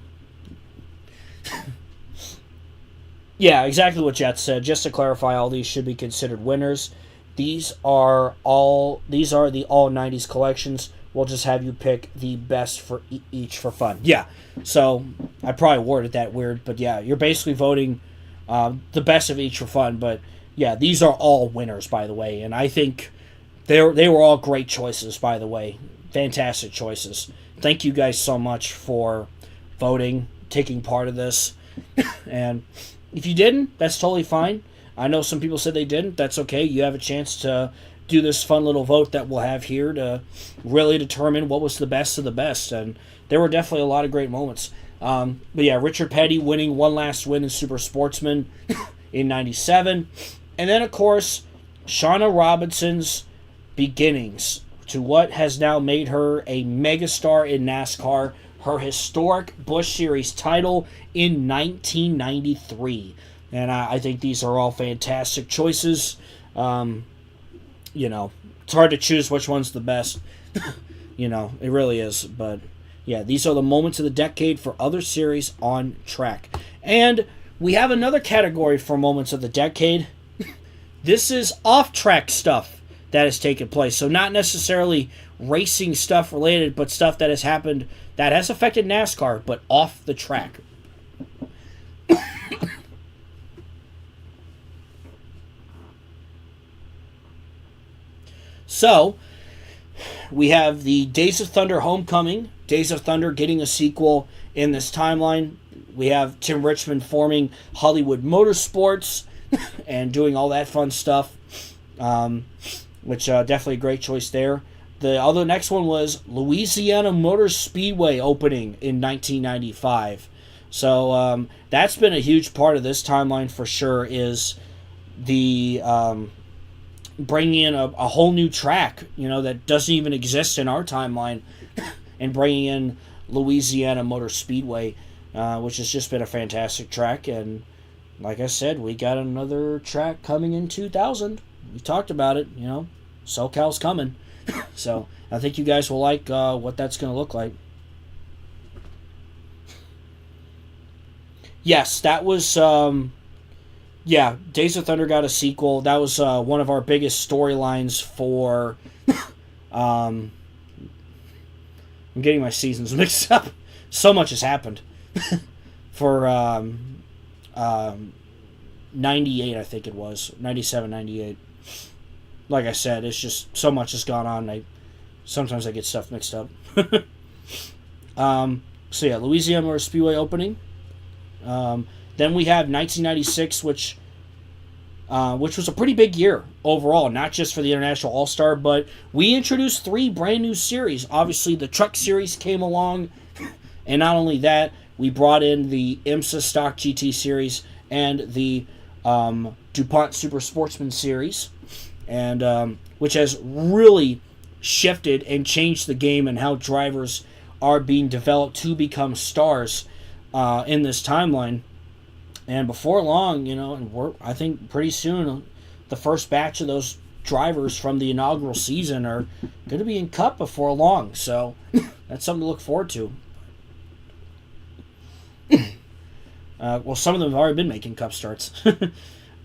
[SPEAKER 1] Yeah, exactly what Jet said. Just to clarify, all these should be considered winners. These are the all 90s collections. We'll just have you pick the best for each for fun. Yeah, so I probably worded that weird, but yeah, you're basically voting the best of each for fun. But yeah, these are all winners, by the way, and I think they were all great choices, by the way. Fantastic choices. Thank you guys so much for voting, taking part of this. And if you didn't, that's totally fine. I know some people said they didn't. That's okay. You have a chance to do this fun little vote that we'll have here to really determine what was the best of the best. And there were definitely a lot of great moments. But yeah, Richard Petty winning one last win in Super Sportsman in 97. And then, of course, Shauna Robinson's beginnings to what has now made her a megastar in NASCAR. Her historic Busch Series title in 1993. And I think these are all fantastic choices. It's hard to choose which one's the best. It really is. But, yeah, these are the moments of the decade for other series on track. And we have another category for moments of the decade. This is off-track stuff that has taken place. So not necessarily racing stuff related, but stuff that has happened that has affected NASCAR, but off the track. So, we have the Days of Thunder Homecoming, Days of Thunder getting a sequel in this timeline. We have Tim Richmond forming Hollywood Motorsports and doing all that fun stuff, which definitely a great choice there. The other next one was Louisiana Motor Speedway opening in 1995. So that's been a huge part of this timeline for sure, is the bringing in a whole new track, that doesn't even exist in our timeline, and bringing in Louisiana Motor Speedway, which has just been a fantastic track. And like I said, we got another track coming in 2000. We talked about it, SoCal's coming. So I think you guys will like what that's going to look like. Yes, that was... Days of Thunder got a sequel. That was one of our biggest storylines for... I'm getting my seasons mixed up. So much has happened. For 98, I think it was. 97, 98. Like I said, it's just so much has gone on. Sometimes I get stuff mixed up. Louisiana Motor Speedway opening. Then we have 1996, which was a pretty big year overall, not just for the International All-Star, but we introduced 3 brand new series. Obviously, the Truck Series came along, and not only that, we brought in the IMSA Stock GT Series and the DuPont Super Sportsman Series, and which has really shifted and changed the game and how drivers are being developed to become stars in this timeline. And before long, I think pretty soon, the first batch of those drivers from the inaugural season are going to be in Cup before long. So that's something to look forward to. Some of them have already been making Cup starts.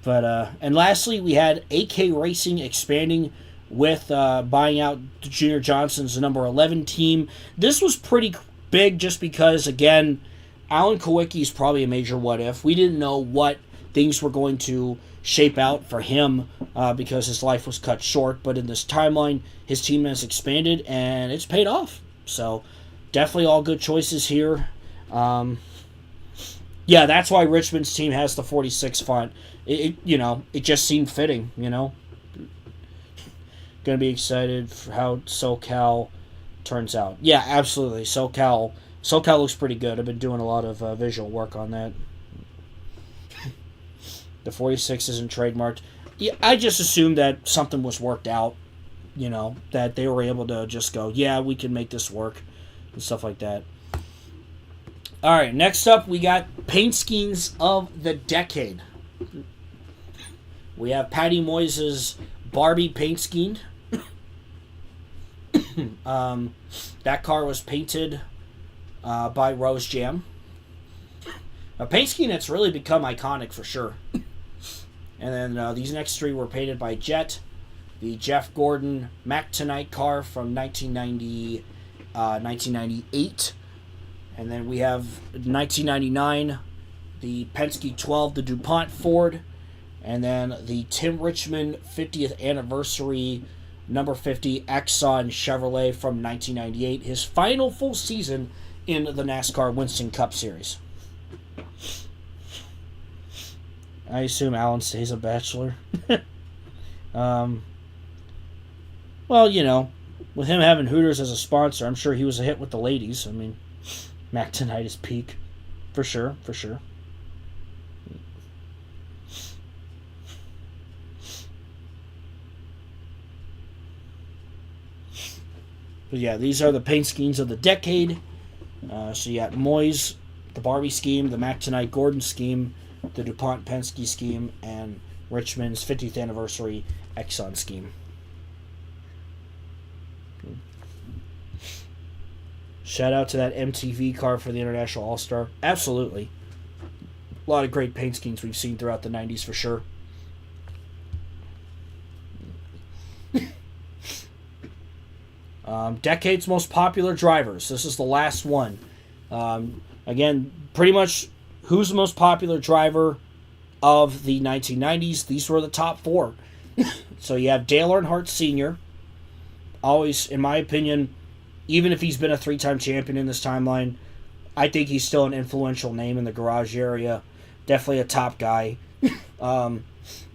[SPEAKER 1] But and lastly, we had AK Racing expanding with buying out Junior Johnson's number 11 team. This was pretty big just because, again, Alan Kowicki is probably a major what-if. We didn't know what things were going to shape out for him because his life was cut short. But in this timeline, his team has expanded, and it's paid off. So definitely all good choices here. That's why Richmond's team has the 46 font. It just seemed fitting, Going to be excited for how SoCal turns out. Yeah, absolutely. SoCal looks pretty good. I've been doing a lot of visual work on that. The 46 isn't trademarked. Yeah, I just assumed that something was worked out, that they were able to just go, yeah, we can make this work, and stuff like that. All right, next up, we got paint schemes of the decade. We have Patty Moyes' Barbie paint scheme. That car was painted by Rose Jam. A paint scheme that's really become iconic for sure. And then these next 3 were painted by Jet. The Jeff Gordon Mac Tonight car from 1998. And then we have 1999, the Penske 12, the DuPont Ford. And then the Tim Richmond 50th anniversary number 50 Exxon Chevrolet from 1998. His final full season in the NASCAR Winston Cup Series. I assume Alan stays a bachelor. Well, with him having Hooters as a sponsor, I'm sure he was a hit with the ladies. I mean, Mac Tonight is peak. For sure. But yeah, these are the paint schemes of the decade. So you got Moyes, the Barbie scheme, the Mac Tonight Gordon scheme, the DuPont Penske scheme, and Richmond's 50th anniversary Exxon scheme. Shout out to that MTV car for the International All-Star. Absolutely. A lot of great paint schemes we've seen throughout the 90s for sure. Decade's most popular drivers. This is the last one. Again, pretty much who's the most popular driver of the 1990s. These were the top 4. So you have Dale Earnhardt Sr., always, in my opinion, even if he's been a 3-time champion in this timeline, I think he's still an influential name in the garage area. Definitely a top guy.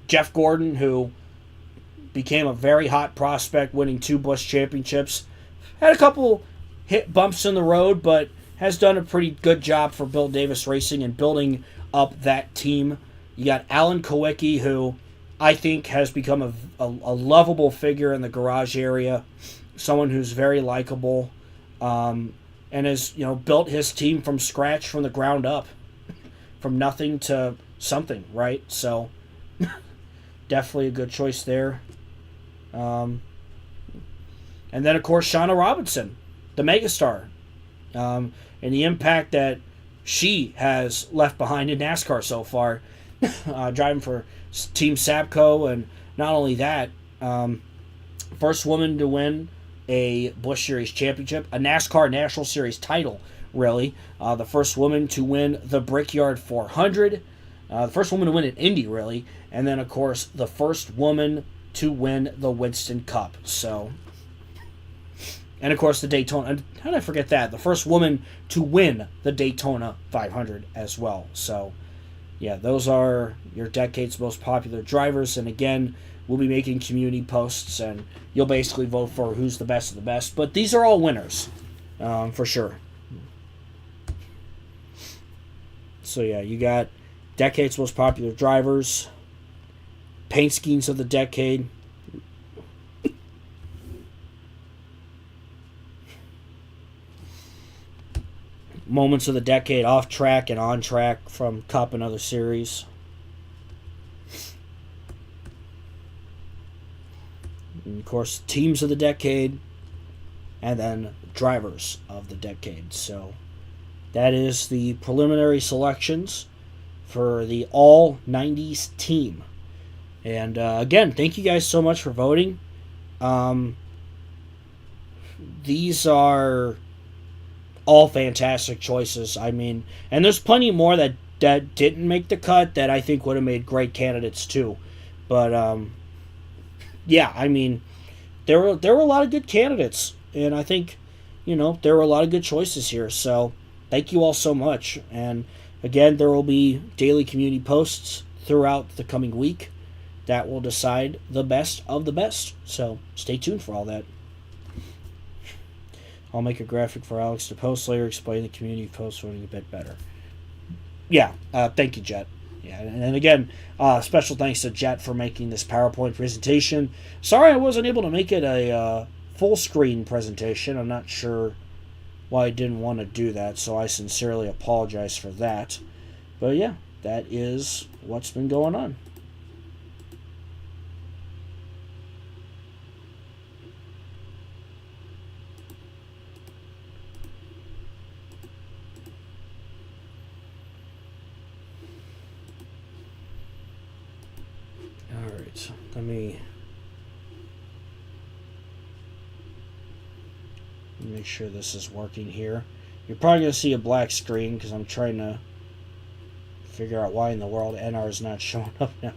[SPEAKER 1] Jeff Gordon, who became a very hot prospect, winning 2 Busch championships. Had a couple hit bumps in the road, but has done a pretty good job for Bill Davis Racing and building up that team. You got Alan Kowicki, who I think has become a lovable figure in the garage area. Someone who's very likable, and has built his team from scratch, from the ground up, from nothing to something, right? So definitely a good choice there. And then, of course, Shauna Robinson, the megastar, and the impact that she has left behind in NASCAR so far, driving for Team Sabco. And not only that, first woman to win a Busch Series championship, a NASCAR National Series title, really. The first woman to win the Brickyard 400. The first woman to win an Indy, really. And then, of course, the first woman to win the Winston Cup. So, and of course the Daytona. How did I forget that? The first woman to win the Daytona 500 as well. So, yeah, those are your decade's most popular drivers. And again, we'll be making community posts, and you'll basically vote for who's the best of the best. But these are all winners, for sure. So yeah, you got decade's most popular drivers, paint schemes of the decade, moments of the decade off track and on track from Cup and other series. And of course, teams of the decade, and then drivers of the decade. So that is the preliminary selections for the All 90s team. And again, thank you guys so much for voting. These are all fantastic choices. I mean, and there's plenty more that didn't make the cut that I think would have made great candidates too. But yeah, I mean, there were a lot of good candidates, and I think there were a lot of good choices here. So thank you all so much. And again, there will be daily community posts throughout the coming week that will decide the best of the best. So stay tuned for all that. I'll make a graphic for Alex to post later, explain the community post voting a bit better. Yeah, thank you, Jet. Yeah, and again, special thanks to Jet for making this PowerPoint presentation. Sorry I wasn't able to make it a full screen presentation. I'm not sure why I didn't want to do that, so I sincerely apologize for that. But yeah, that is what's been going on. Alright, let me make sure this is working here. You're probably going to see a black screen because I'm trying to figure out why in the world NR is not showing up now.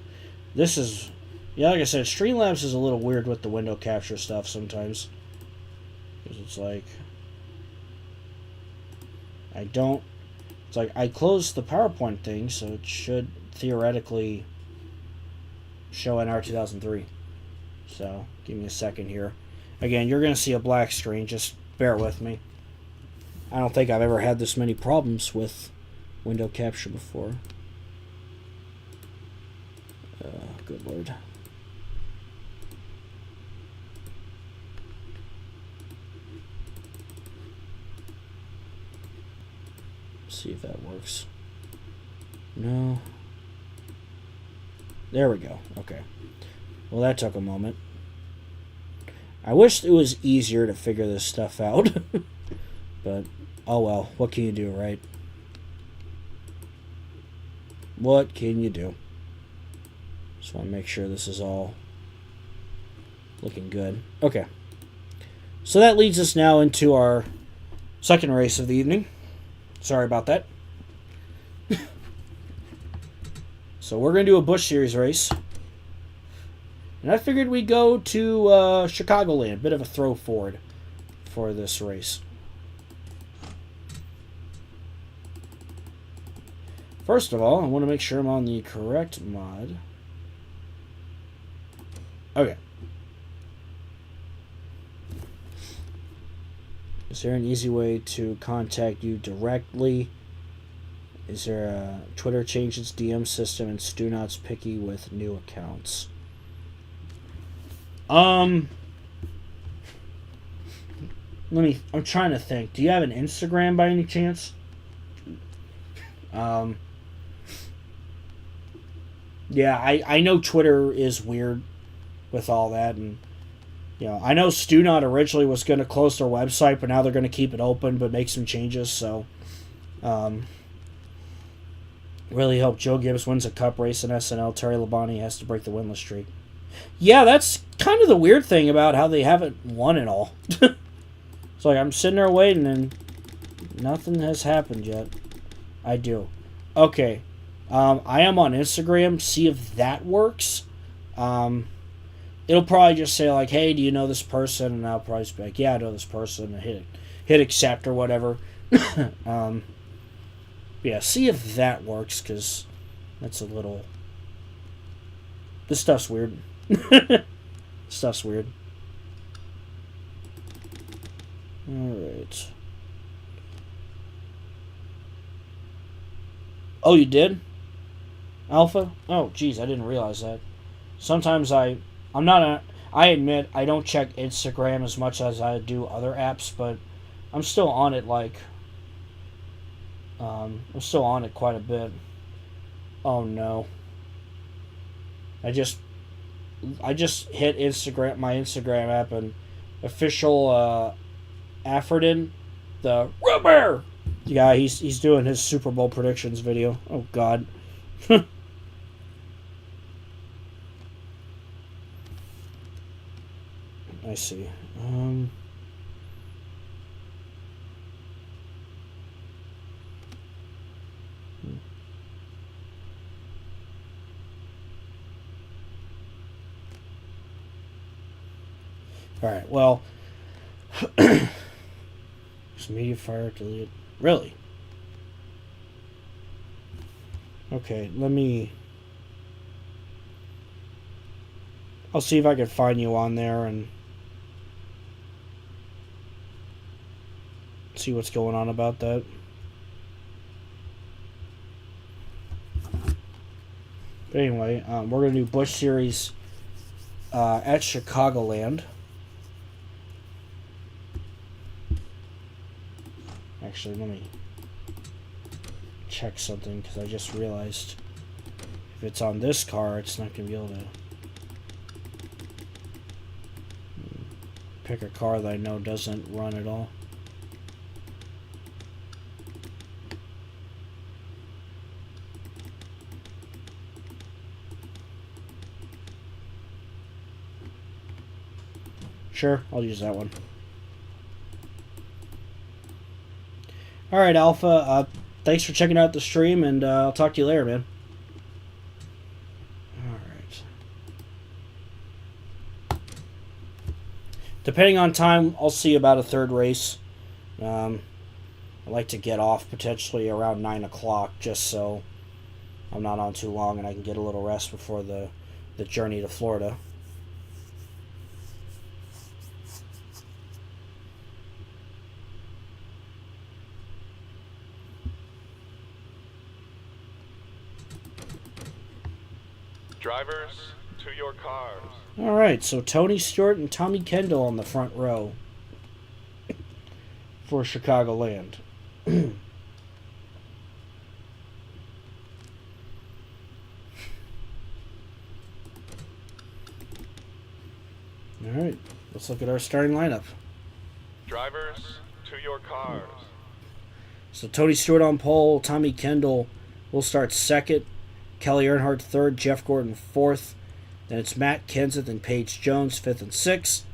[SPEAKER 1] This is, yeah, like I said, Streamlabs is a little weird with the window capture stuff sometimes. Because it's like, it's like I closed the PowerPoint thing, so it should theoretically show NR 2003. So, give me a second here. Again, you're going to see a black screen, just bear with me. I don't think I've ever had this many problems with window capture before. Good lord. See if that works. No. There we go. Okay. Well, that took a moment. I wish it was easier to figure this stuff out. But, oh well. What can you do, right? What can you do? Just want to make sure this is all looking good. Okay. So that leads us now into our second race of the evening. Sorry about that. So we're going to do a Busch Series race. And I figured we'd go to Chicagoland. A bit of a throw forward for this race. First of all, I want to make sure I'm on the correct mod. Okay. Is there an easy way to contact you directly? Is there a Twitter change its DM system and Stu Not's picky with new accounts? I'm trying to think. Do you have an Instagram by any chance? Yeah, I know Twitter is weird with all that, and I know Stu Not originally was going to close their website, but now they're going to keep it open but make some changes. So, really hope Joe Gibbs wins a cup race in SNL. Terry Labonte has to break the winless streak. Yeah, that's kind of the weird thing about how they haven't won it all. It's like I'm sitting there waiting and nothing has happened yet. I do. Okay. I am on Instagram. See if that works. It'll probably just say like, hey, do you know this person? And I'll probably just be like, yeah, I know this person. And hit accept or whatever. Yeah, see if that works, because that's a little... This stuff's weird. Stuff's weird. Alright. Oh, you did? Alpha? Oh, geez, I didn't realize that. Sometimes I admit I don't check Instagram as much as I do other apps, but I'm still on it I'm still on it quite a bit. Oh no. I just hit Instagram, my Instagram app, and official Afrodin, the rubber guy, he's doing his Super Bowl predictions video. Oh god. I see. Alright, well... media fire deleted. Really? Okay, let me... I'll see if I can find you on there and... see what's going on about that. But anyway, we're going to do Busch Series at Chicagoland. Actually, let me check something, because I just realized if it's on this car, it's not going to be able to pick a car that I know doesn't run at all. Sure, I'll use that one. Alright, Alpha, thanks for checking out the stream, and I'll talk to you later, man. Alright. Depending on time, I'll see about a third race. I like to get off potentially around 9 o'clock, just so I'm not on too long and I can get a little rest before the journey to Florida.
[SPEAKER 2] Drivers, to your cars.
[SPEAKER 1] Alright, so Tony Stewart and Tommy Kendall on the front row for Chicagoland. Alright, let's look at our starting lineup.
[SPEAKER 2] Drivers, to your cars.
[SPEAKER 1] So Tony Stewart on pole, Tommy Kendall will start second, Kelly Earnhardt third, Jeff Gordon fourth. Then it's Matt Kenseth and Paige Jones fifth and sixth.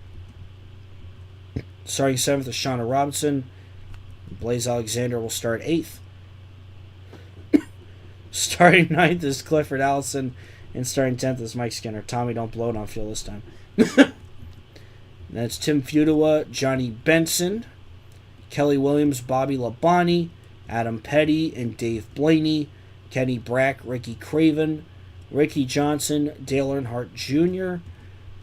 [SPEAKER 1] Starting 7th is Shauna Robinson. Blaze Alexander will start 8th. Starting 9th is Clifford Allison. And starting 10th is Mike Skinner. Tommy, don't blow it on field this time. That's Tim Fudawa, Johnny Benson, Kelly Williams, Bobby Labonte, Adam Petty, and Dave Blaney, Kenny Brack, Ricky Craven, Ricky Johnson, Dale Earnhardt Jr.,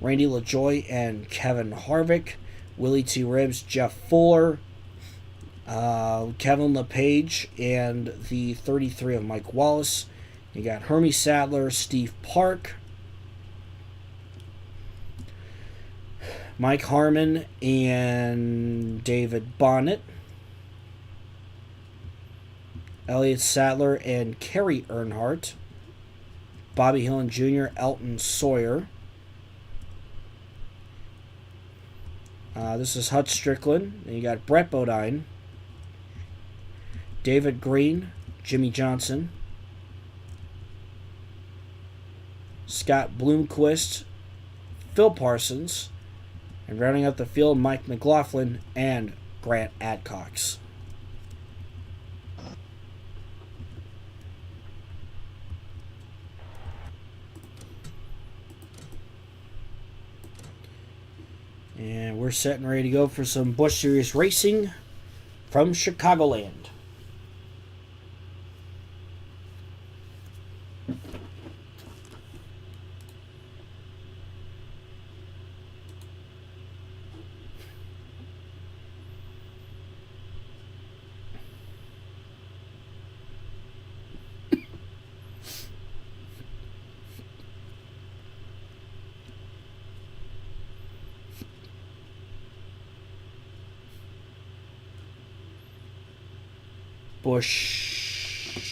[SPEAKER 1] Randy LaJoy, and Kevin Harvick, Willie T. Ribbs, Jeff Fuller, Kevin LePage, and the 33 of Mike Wallace. You got Hermie Sadler, Steve Park, Mike Harmon, and David Bonnet, Elliott Sadler and Kerry Earnhardt, Bobby Hillin Jr., Elton Sawyer. This is Hut Strickland. And you got Brett Bodine, David Green, Jimmy Johnson, Scott Bloomquist, Phil Parsons, and rounding out the field, Mike McLaughlin and Grant Adcox. And we're set and ready to go for some Busch Series racing from Chicagoland. Busch.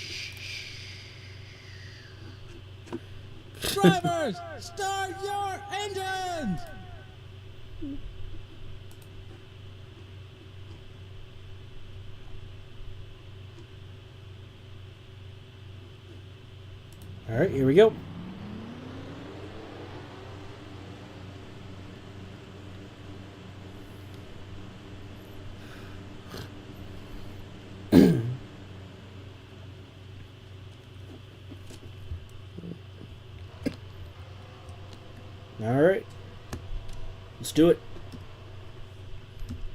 [SPEAKER 4] Drivers, start your engines!
[SPEAKER 1] All right, here we go. All right, let's do it.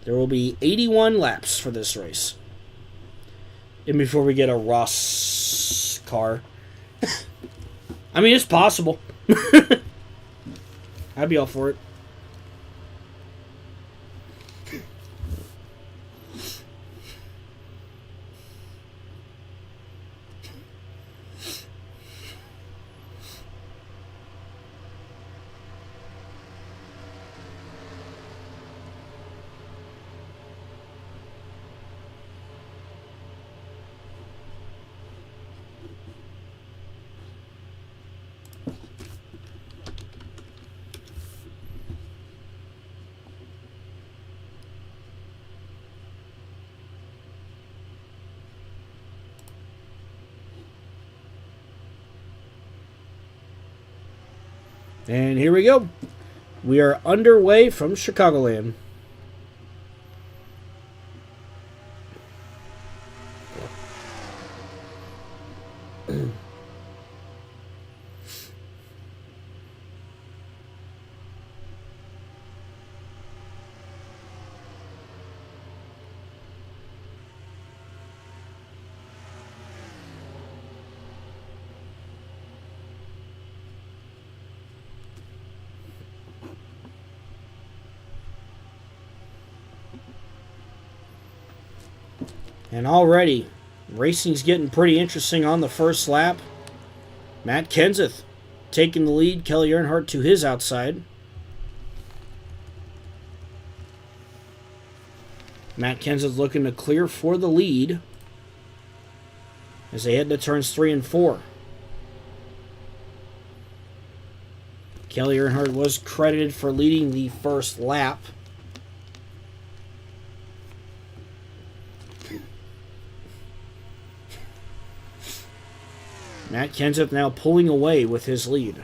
[SPEAKER 1] There will be 81 laps for this race. And before we get a Ross car. I mean, it's possible. I'd be all for it. And here we go. We are underway from Chicagoland. And already, racing's getting pretty interesting on the first lap. Matt Kenseth taking the lead. Kelly Earnhardt to his outside. Matt Kenseth looking to clear for the lead as they head to turns 3 and 4. Kelly Earnhardt was credited for leading the first lap. Matt Kenseth now pulling away with his lead.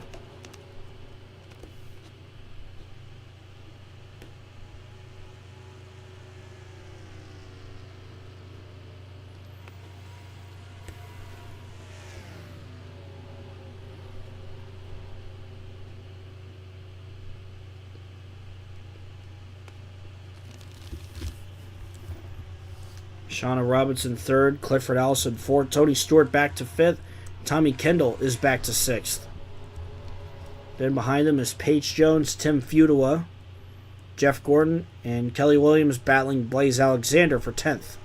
[SPEAKER 1] Shauna Robinson third, Clifford Allison fourth, Tony Stewart back to fifth, Tommy Kendall is back to sixth. Then behind them is Paige Jones, Tim Futua, Jeff Gordon, and Kelly Williams battling Blaze Alexander for 10th.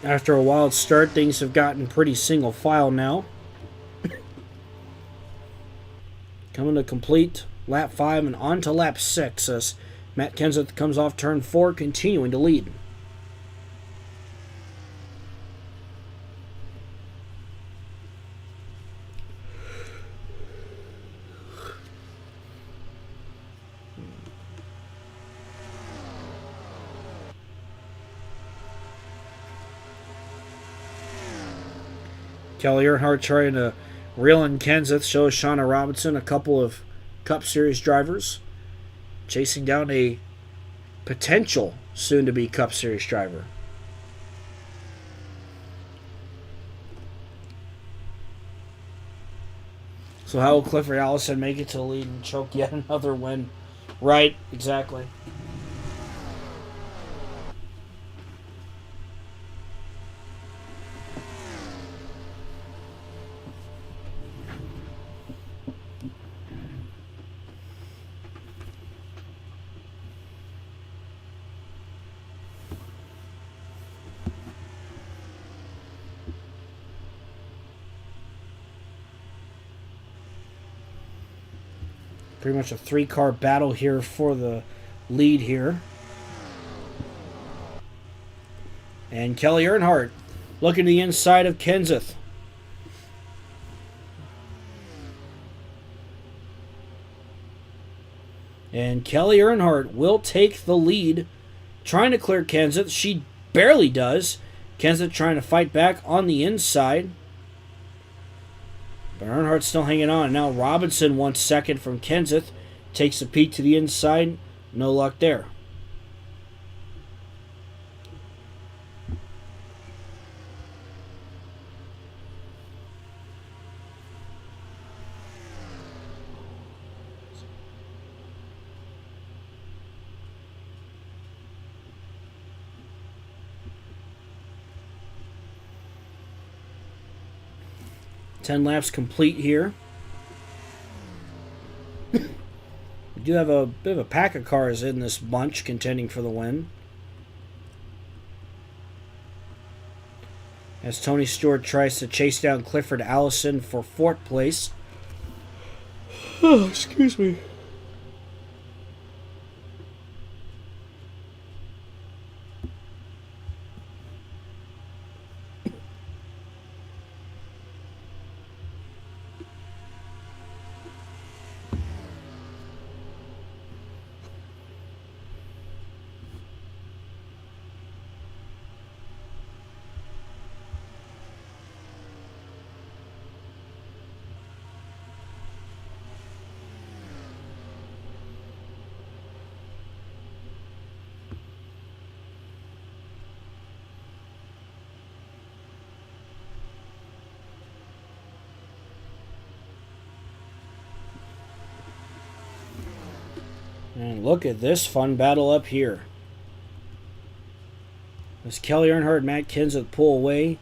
[SPEAKER 1] After a wild start, things have gotten pretty single file now. Coming to complete lap 5 and on to lap 6 as Matt Kenseth comes off turn 4, continuing to lead. Kelly Earnhardt trying to reel in Kenseth, shows Shauna Robinson a couple of Cup Series drivers chasing down a potential soon-to-be Cup Series driver. So how will Clifford Allison make it to the lead and choke yet another win? Right, exactly. Pretty much a 3-car battle here for the lead here. And Kelly Earnhardt looking to the inside of Kenseth. And Kelly Earnhardt will take the lead, trying to clear Kenseth. She barely does. Kenseth trying to fight back on the inside. But Earnhardt's still hanging on. Now Robinson wants second from Kenseth. Takes a peek to the inside. No luck there. Ten laps complete here. We do have a bit of a pack of cars in this bunch contending for the win. As Tony Stewart tries to chase down Clifford Allison for 4th place. Oh, excuse me. And look at this fun battle up here. As Kelly Earnhardt and Matt Kenseth pull away.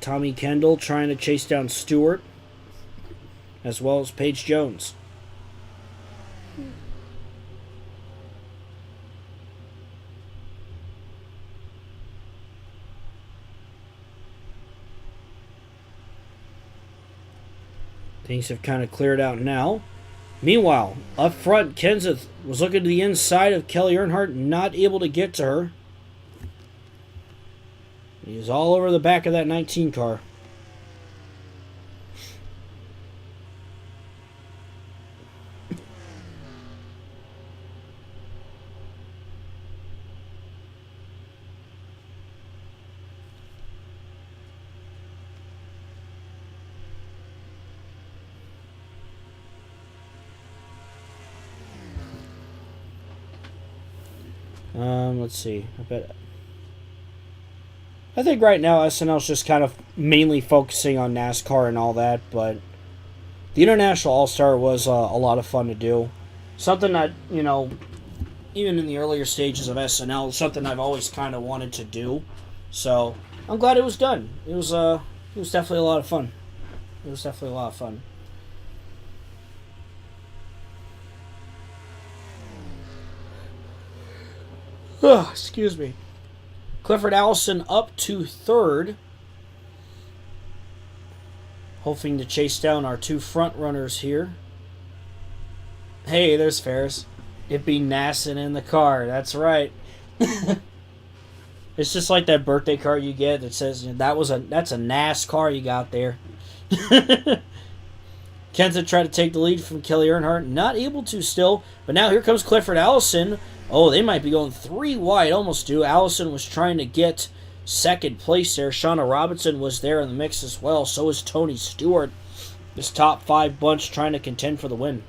[SPEAKER 1] Tommy Kendall trying to chase down Stewart, as well as Paige Jones. Things have kind of cleared out now. Meanwhile, up front, Kenseth was looking to the inside of Kelly Earnhardt, not able to get to her. He is all over the back of that 19 car. Let's see. I think right now SNL's just kind of mainly focusing on NASCAR and all that, but the International All-Star was a lot of fun to do. Something that, even in the earlier stages of SNL, something I've always kind of wanted to do. So I'm glad it was done. It was definitely a lot of fun. It was definitely a lot of fun. Excuse me. Clifford Allison up to third, hoping to chase down our two front runners here. Hey, there's Ferris. It be Nassin in the car. That's right. It's just like that birthday card you get that says that's a NASCAR you got there. Kenseth tried to take the lead from Kelly Earnhardt, not able to still, but now here comes Clifford Allison. Oh, they might be going 3 wide, almost do. Allison was trying to get second place there. Shauna Robinson was there in the mix as well. So is Tony Stewart. This top 5 bunch trying to contend for the win.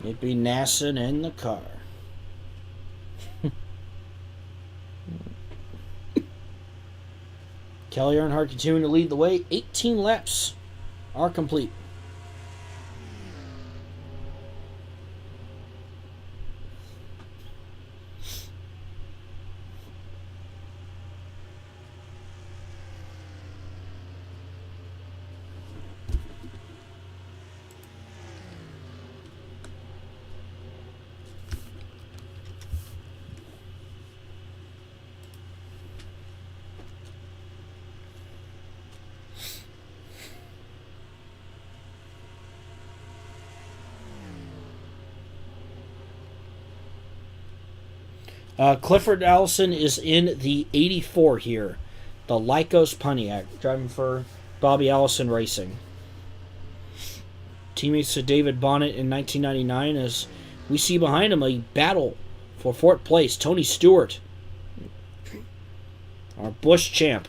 [SPEAKER 1] It'd be Nassin in the car. Kelly Earnhardt continuing to lead the way. 18 laps are complete. Clifford Allison is in the 84 here. The Lycos Pontiac, driving for Bobby Allison Racing. Teammates to David Bonnet in 1999 as we see behind him a battle for 4th place. Tony Stewart, our Busch champ,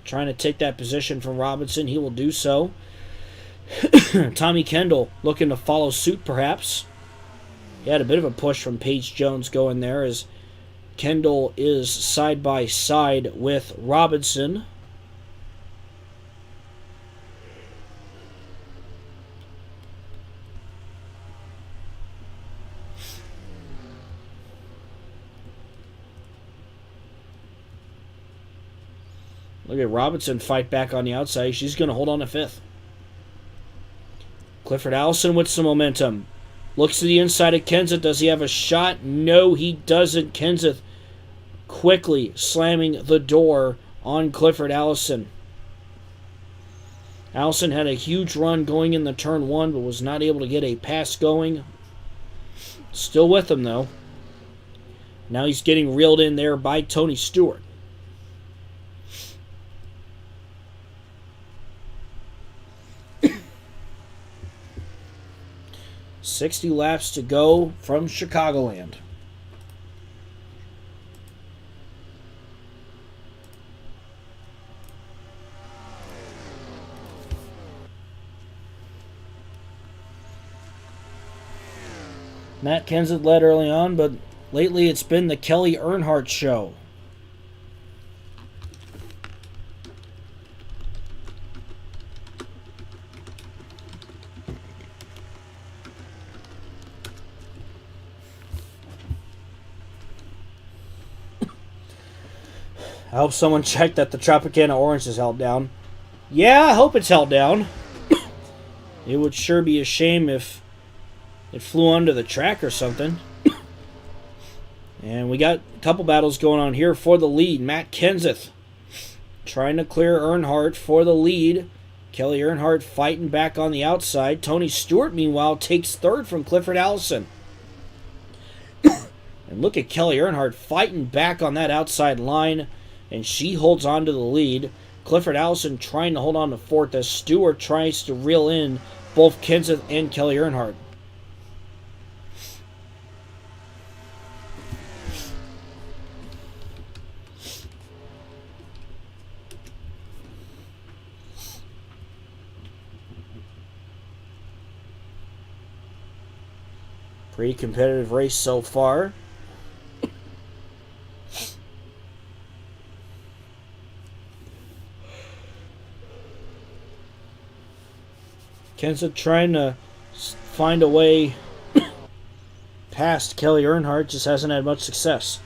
[SPEAKER 1] trying to take that position from Robinson. He will do so. Tommy Kendall looking to follow suit perhaps. He had a bit of a push from Paige Jones going there as Kendall is side by side with Robinson. Look at Robinson fight back on the outside. She's going to hold on to 5th. Clifford Allison with some momentum. Looks to the inside of Kenseth. Does he have a shot? No, he doesn't. Kenseth quickly slamming the door on Clifford Allison. Allison had a huge run going in the turn 1, but was not able to get a pass going. Still with him, though. Now he's getting reeled in there by Tony Stewart. 60 laps to go from Chicagoland. Matt Kenseth led early on, but lately it's been the Kelly Earnhardt show. I hope someone checked that the Tropicana Orange is held down. Yeah, I hope it's held down. It would sure be a shame if it flew onto the track or something. And we got a couple battles going on here for the lead. Matt Kenseth trying to clear Earnhardt for the lead Kelly Earnhardt fighting back on the outside. Tony Stewart, meanwhile, takes third from Clifford Allison. And look at Kelly Earnhardt fighting back on that outside line, and she holds on to the lead. Clifford Allison trying to hold on to fourth as Stewart tries to reel in both Kenseth and Kelly Earnhardt. Pretty competitive race so far. Kenseth trying to find a way past Kelly Earnhardt, just hasn't had much success.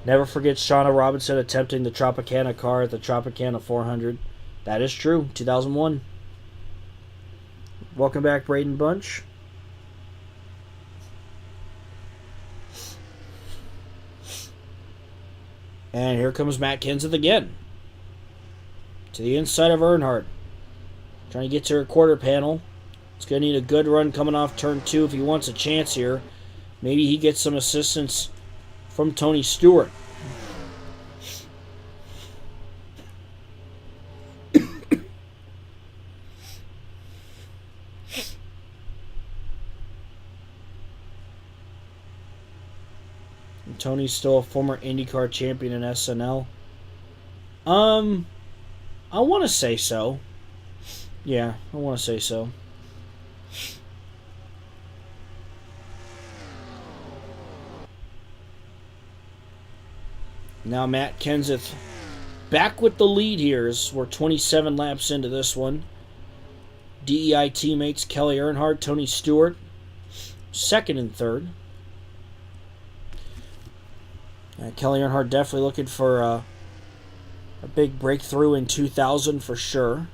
[SPEAKER 1] Never forget Shauna Robinson attempting the Tropicana car at the Tropicana 400. That is true, 2001. Welcome back, Braden Bunch. And here comes Matt Kenseth again. To the inside of Earnhardt. Trying to get to her quarter panel. It's going to need a good run coming off turn 2 if he wants a chance here. Maybe he gets some assistance from Tony Stewart. Tony's still a former IndyCar champion in SNL. I want to say so. Yeah, I want to say so. Now Matt Kenseth back with the lead here as we're 27 laps into this one. DEI teammates Kelly Earnhardt, Tony Stewart, second and third. Kelly Earnhardt definitely looking for a big breakthrough in 2000 for sure.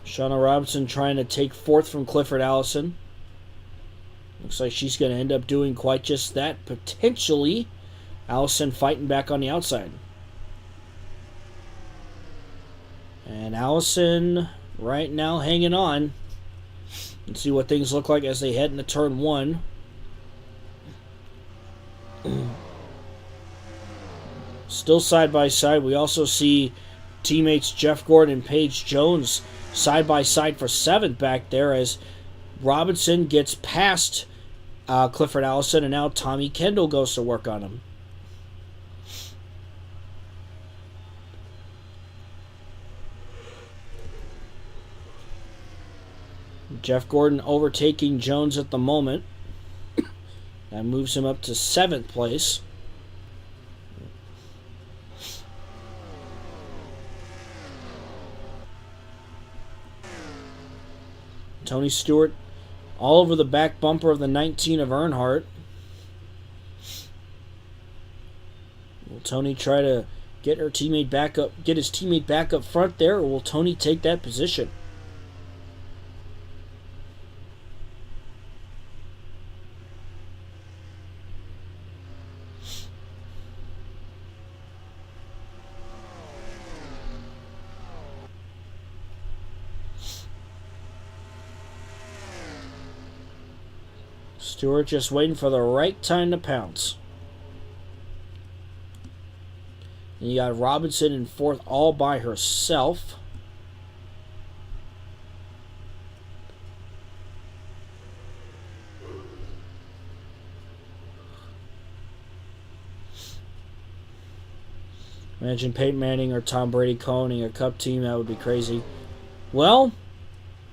[SPEAKER 1] Shauna Robinson trying to take fourth from Clifford Allison. Looks like she's going to end up doing quite just that, potentially. Allison fighting back on the outside. And Allison right now hanging on. Let's see what things look like as they head into turn 1. Still side by side. We also see teammates Jeff Gordon and Paige Jones side by side for 7th back there as Robinson gets past Clifford Allison, and now Tommy Kendall goes to work on him. Jeff Gordon overtaking Jones at the moment. That moves him up to 7th place. Tony Stewart all over the back bumper of the 19 of Earnhardt. Will Tony try to get his teammate back up front there, or will Tony take that position? Stewart just waiting for the right time to pounce. And you got Robinson in 4th all by herself. Imagine Peyton Manning or Tom Brady owning a Cup team. That would be crazy. Well,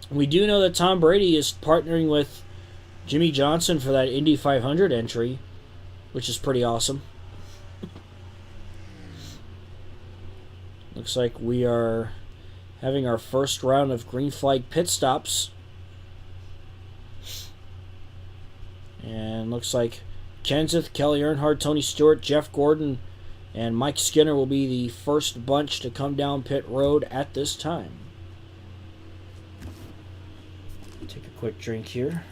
[SPEAKER 1] we do know that Tom Brady is partnering with Jimmy Johnson for that Indy 500 entry, which is pretty awesome. Looks like we are having our first round of green flag pit stops. And looks like Kenseth, Kelly Earnhardt, Tony Stewart, Jeff Gordon, And Mike Skinner will be the first bunch to come down pit road at this time. Take a quick drink here.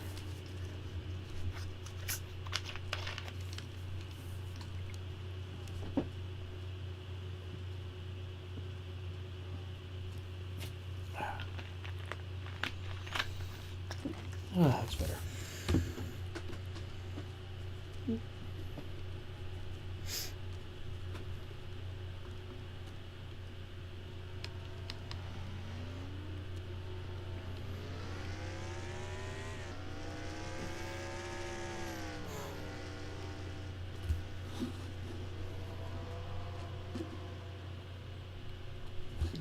[SPEAKER 1] Oh, that's better.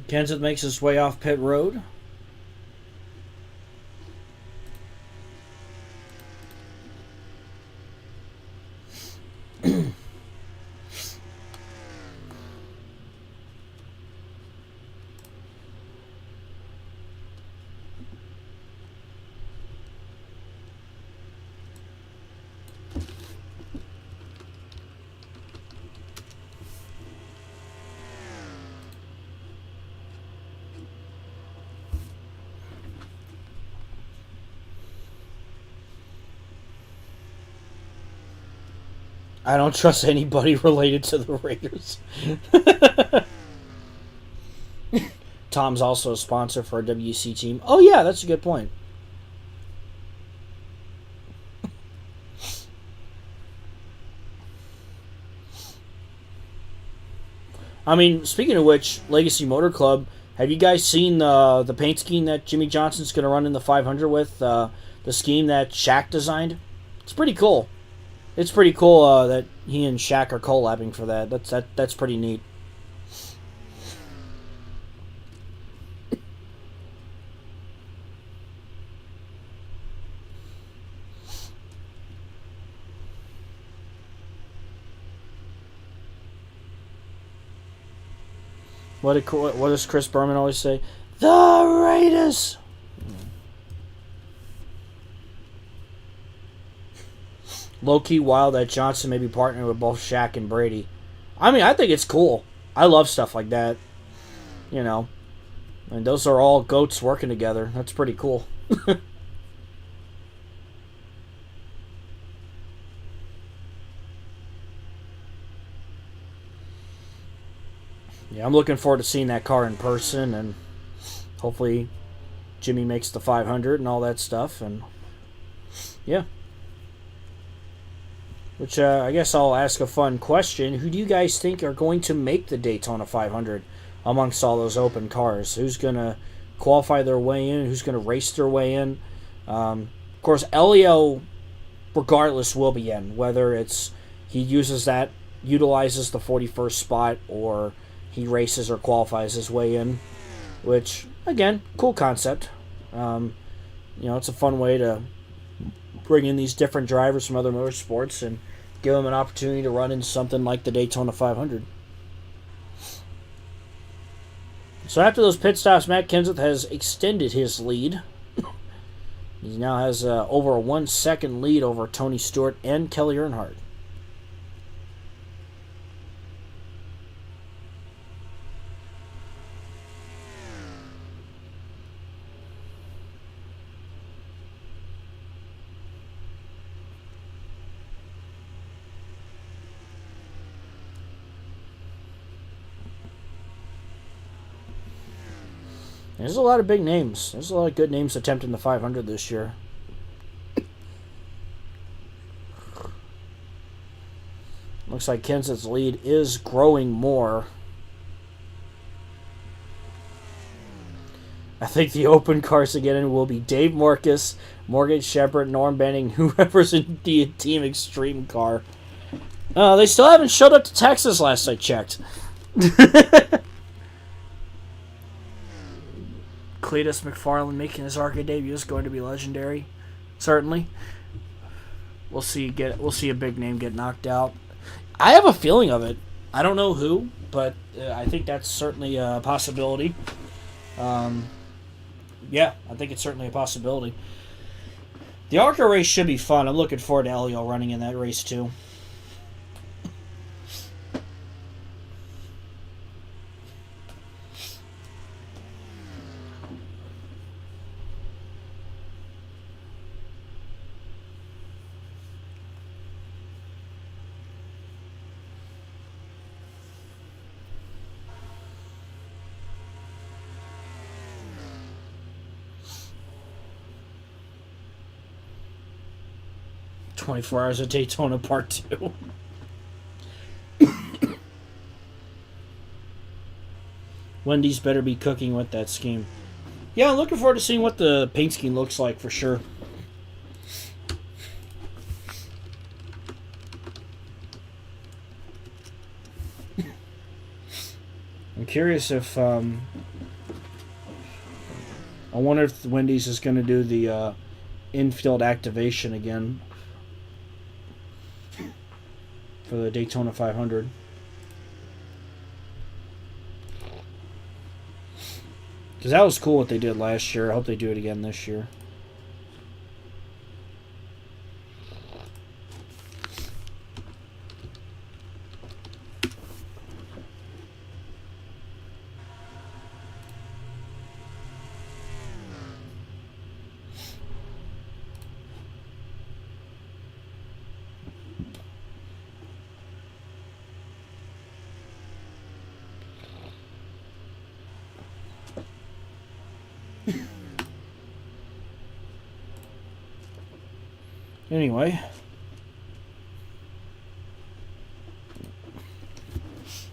[SPEAKER 1] Kenseth makes his way off pit road. I don't trust anybody related to the Raiders. Tom's also a sponsor for a WC team. Oh, yeah, that's a good point. I mean, speaking of which, Legacy Motor Club, have you guys seen the paint scheme that Jimmy Johnson's going to run in the 500 with? The scheme that Shaq designed? It's pretty cool. It's pretty cool that he and Shaq are collabing for that. That's pretty neat. What does Chris Berman always say? The Raiders! Low-key wild that Johnson may be partnering with both Shaq and Brady. I mean, I think it's cool. I love stuff like that. You know. And those are all GOATs working together. That's pretty cool. Yeah, I'm looking forward to seeing that car in person, and hopefully Jimmy makes the 500 and all that stuff, and yeah. Which, I guess I'll ask a fun question. Who do you guys think are going to make the Daytona 500 amongst all those open cars? Who's going to qualify their way in? Who's going to race their way in? Of course, Elio, regardless, will be in. Whether it's he utilizes the 41st spot, or he races or qualifies his way in. Which, again, cool concept. It's a fun way to bring in these different drivers from other motorsports and give them an opportunity to run in something like the Daytona 500. So after those pit stops, Matt Kenseth has extended his lead. He now has over a 1 second lead over Tony Stewart and Kelly Earnhardt. There's a lot of big names. There's a lot of good names attempting the 500 this year. Looks like Kenseth's lead is growing more. I think the open cars to get in will be Dave Marcus, Morgan Shepherd, Norm Benning, whoever's in the Team Extreme car. They still haven't showed up to Texas last I checked. Cletus McFarland making his arcade debut is going to be legendary, certainly. We'll see a big name get knocked out. I have a feeling of it. I don't know who, but I think that's certainly a possibility. Yeah, I think it's certainly a possibility. The ARCA race should be fun. I'm looking forward to Elio running in that race too. 24 Hours of Daytona Part 2. Wendy's better be cooking with that scheme. Yeah, I'm looking forward to seeing what the paint scheme looks like for sure. I'm curious if I wonder if Wendy's is going to do the infield activation again for the Daytona 500. Because that was cool what they did last year. I hope they do it again this year. Anyway,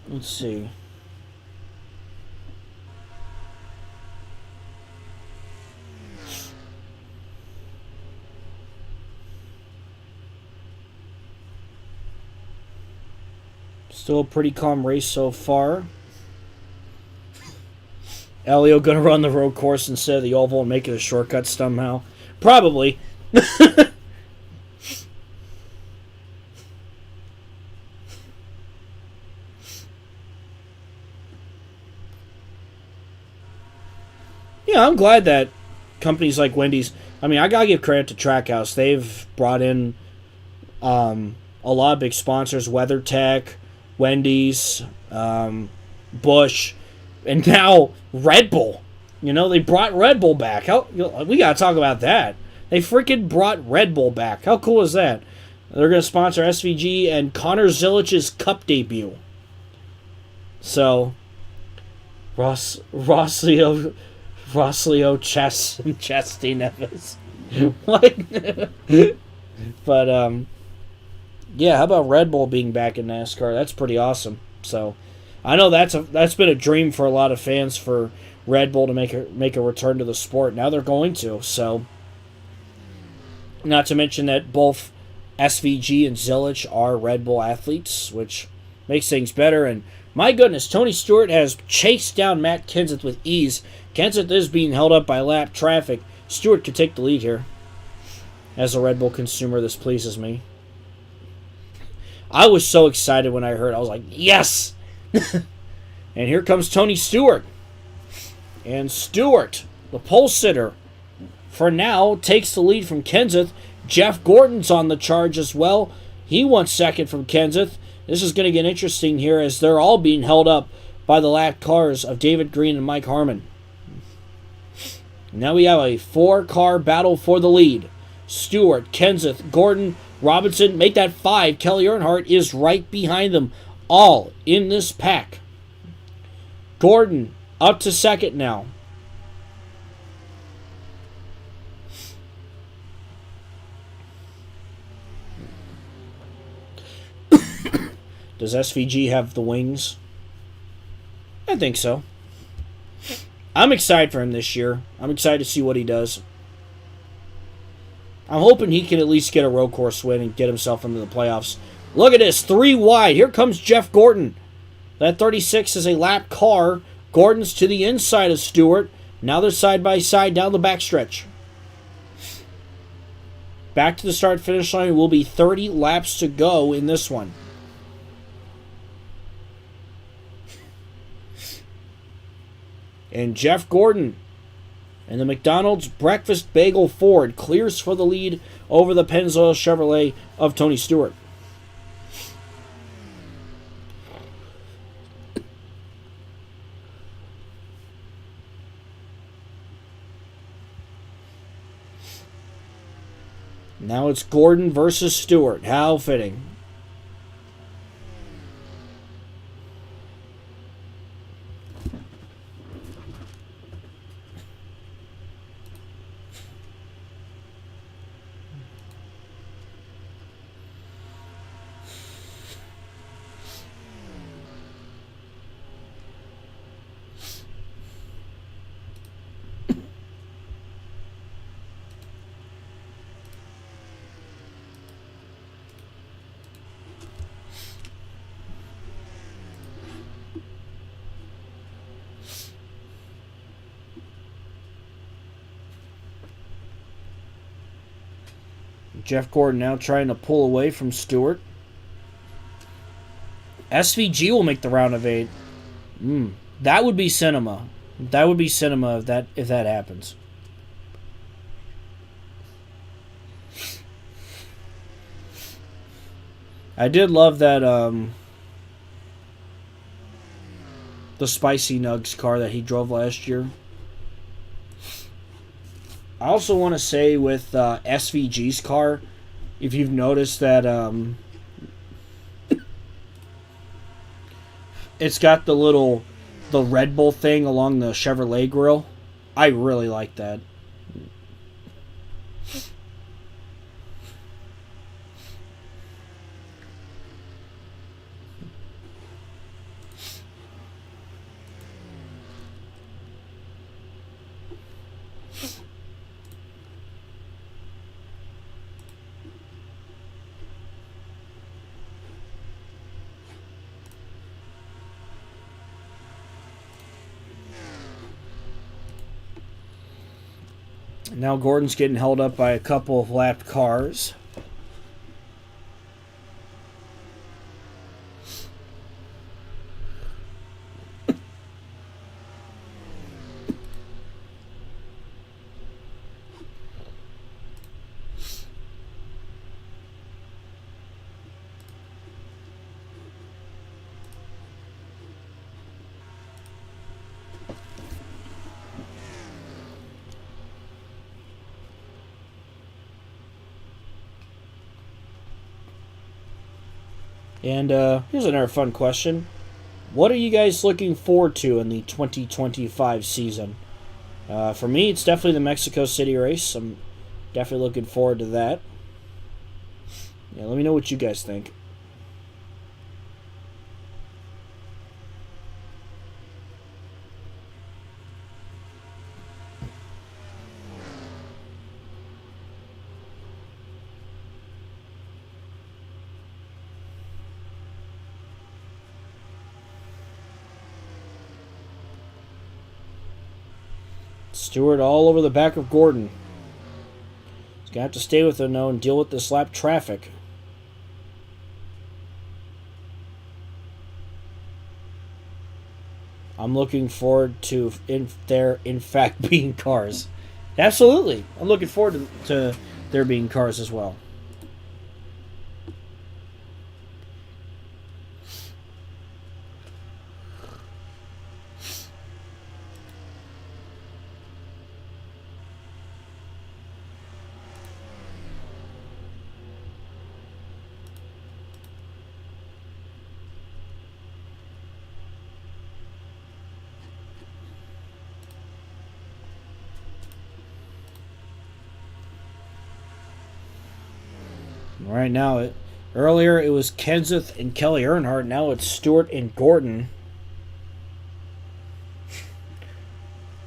[SPEAKER 1] let's see. Still a pretty calm race so far. Elio gonna run the road course instead of the oval and make it a shortcut somehow? Probably. Yeah, I'm glad that companies like Wendy's. I mean, I gotta give credit to Trackhouse. They've brought in a lot of big sponsors: WeatherTech, Wendy's, Bush, and now Red Bull. You know, they brought Red Bull back. We gotta talk about that. They freaking brought Red Bull back. How cool is that? They're gonna sponsor SVG and Connor Zilich's Cup debut. So, Rossleo Chess and Chesty Nevis. What? But yeah, how about Red Bull being back in NASCAR? That's pretty awesome. So I know that's been a dream for a lot of fans for Red Bull to make a return to the sport. Now they're going to. So not to mention that both SVG and Zilich are Red Bull athletes, which makes things better. And my goodness, Tony Stewart has chased down Matt Kenseth with ease. Kenseth is being held up by lap traffic. Stewart could take the lead here. As a Red Bull consumer, this pleases me. I was so excited when I heard. I was like, yes! And here comes Tony Stewart. And Stewart, the pole sitter, for now, takes the lead from Kenseth. Jeff Gordon's on the charge as well. He won second from Kenseth. This is going to get interesting here as they're all being held up by the lap cars of David Green and Mike Harmon. Now we have a 4-car battle for the lead. Stewart, Kenseth, Gordon, Robinson, make that 5. Kelly Earnhardt is right behind them, all in this pack. Gordon up to second now. Does SVG have the wings? I think so. I'm excited for him this year. I'm excited to see what he does. I'm hoping he can at least get a road course win and get himself into the playoffs. Look at this, 3 wide. Here comes Jeff Gordon. That 36 is a lap car. Gordon's to the inside of Stewart. Now they're side by side down the backstretch. Back to the start-finish line. Will be 30 laps to go in this one. And Jeff Gordon and the McDonald's Breakfast Bagel Ford clears for the lead over the Pennzoil Chevrolet of Tony Stewart. Now it's Gordon versus Stewart. How fitting. Jeff Gordon now trying to pull away from Stewart. SVG will make the round of 8. That would be cinema. That would be cinema if that happens. I did love that the Spicy Nugs car that he drove last year. I also want to say with SVG's car, if you've noticed that it's got the Red Bull thing along the Chevrolet grill. I really like that. Now Gordon's getting held up by a couple of lapped cars. And here's another fun question. What are you guys looking forward to in the 2025 season? For me, it's definitely the Mexico City race. I'm definitely looking forward to that. Yeah, let me know what you guys think. Stewart all over the back of Gordon. He's going to have to stay with him now and deal with this lap traffic. I'm looking forward to there, in fact, being cars. Absolutely. I'm looking forward to there being cars as well. Right now, earlier it was Kenseth and Kelly Earnhardt. Now it's Stewart and Gordon.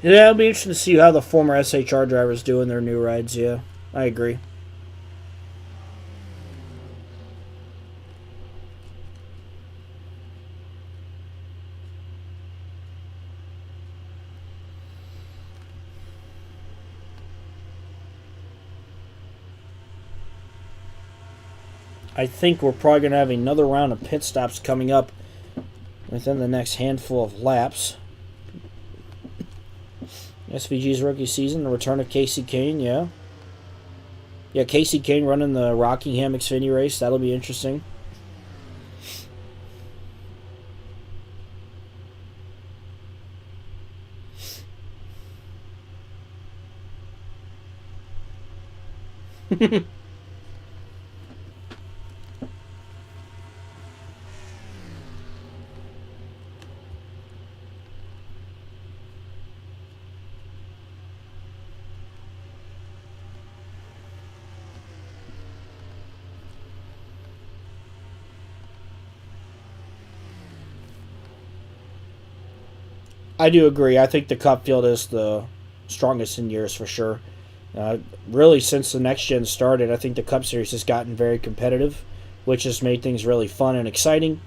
[SPEAKER 1] Yeah, it'll be interesting to see how the former SHR drivers do in their new rides. Yeah, I agree. I think we're probably going to have another round of pit stops coming up within the next handful of laps. SVG's rookie season, the return of Casey Kane, yeah. Yeah, Casey Kane running the Rockingham Xfinity race. That'll be interesting. I do agree. I think the Cup field is the strongest in years for sure. Really, since the next gen started, I think the Cup Series has gotten very competitive, which has made things really fun and exciting.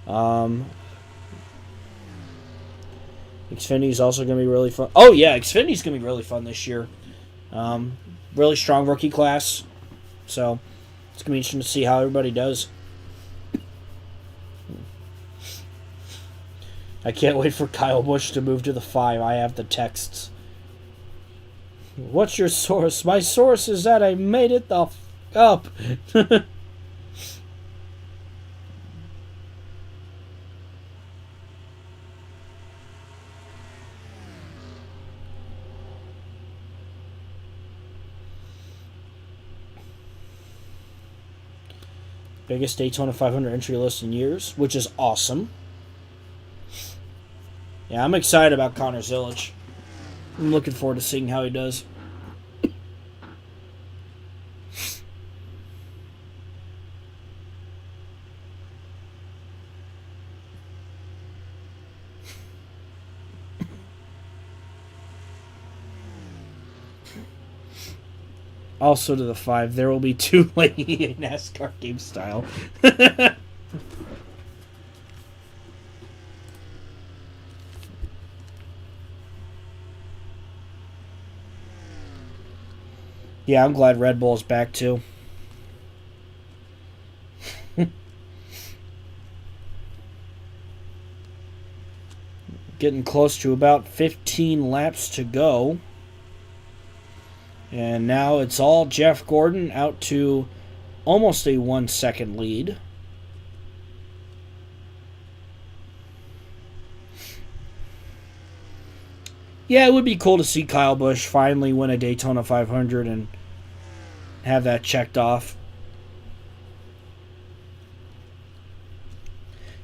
[SPEAKER 1] Xfinity is also going to be really fun. Oh, yeah, Xfinity is going to be really fun this year. Really strong rookie class. So it's going to be interesting to see how everybody does. I can't wait for Kyle Busch to move to the 5. I have the texts. What's your source? My source is that I made it the up. Biggest Daytona 500 entry list in years, which is awesome. Yeah, I'm excited about Connor Zilic. I'm looking forward to seeing how he does. Also to the 5, there will be 2 like EA NASCAR game style. Yeah, I'm glad Red Bull's back too. Getting close to about 15 laps to go. And now it's all Jeff Gordon out to almost a 1-second lead. Yeah, it would be cool to see Kyle Busch finally win a Daytona 500 and have that checked off.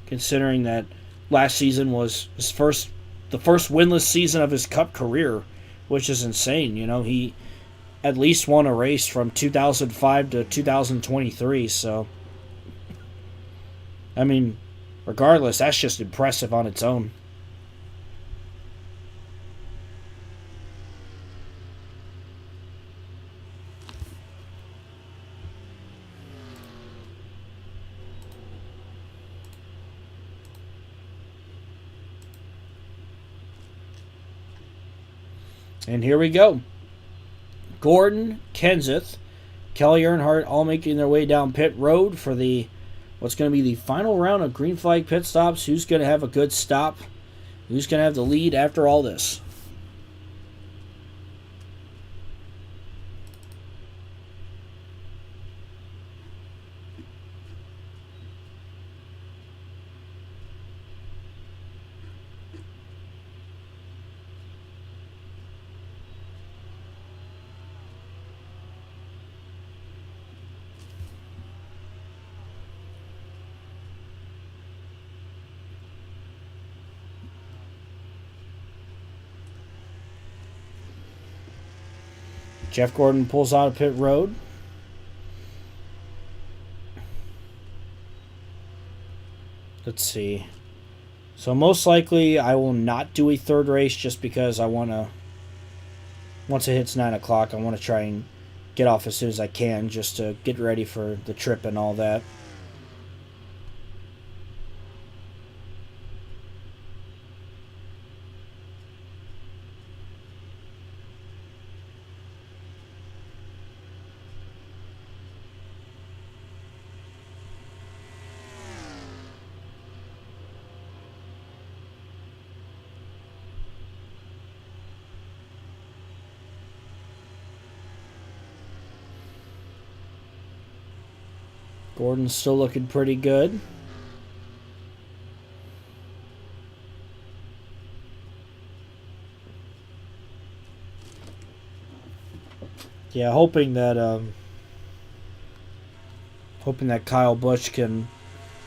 [SPEAKER 1] Considering that last season was the first winless season of his Cup career, which is insane. You know, he at least won a race from 2005 to 2023, so I mean, regardless, that's just impressive on its own. And here we go. Gordon, Kenseth, Kelly Earnhardt all making their way down pit road for what's going to be the final round of green flag pit stops. Who's going to have a good stop? Who's going to have the lead after all this? Jeff Gordon pulls out of pit road. Let's see. So most likely I will not do a third race just because I want to, once it hits 9 o'clock, I want to try and get off as soon as I can just to get ready for the trip and all that. Gordon's still looking pretty good. Yeah, hoping that Kyle Busch can,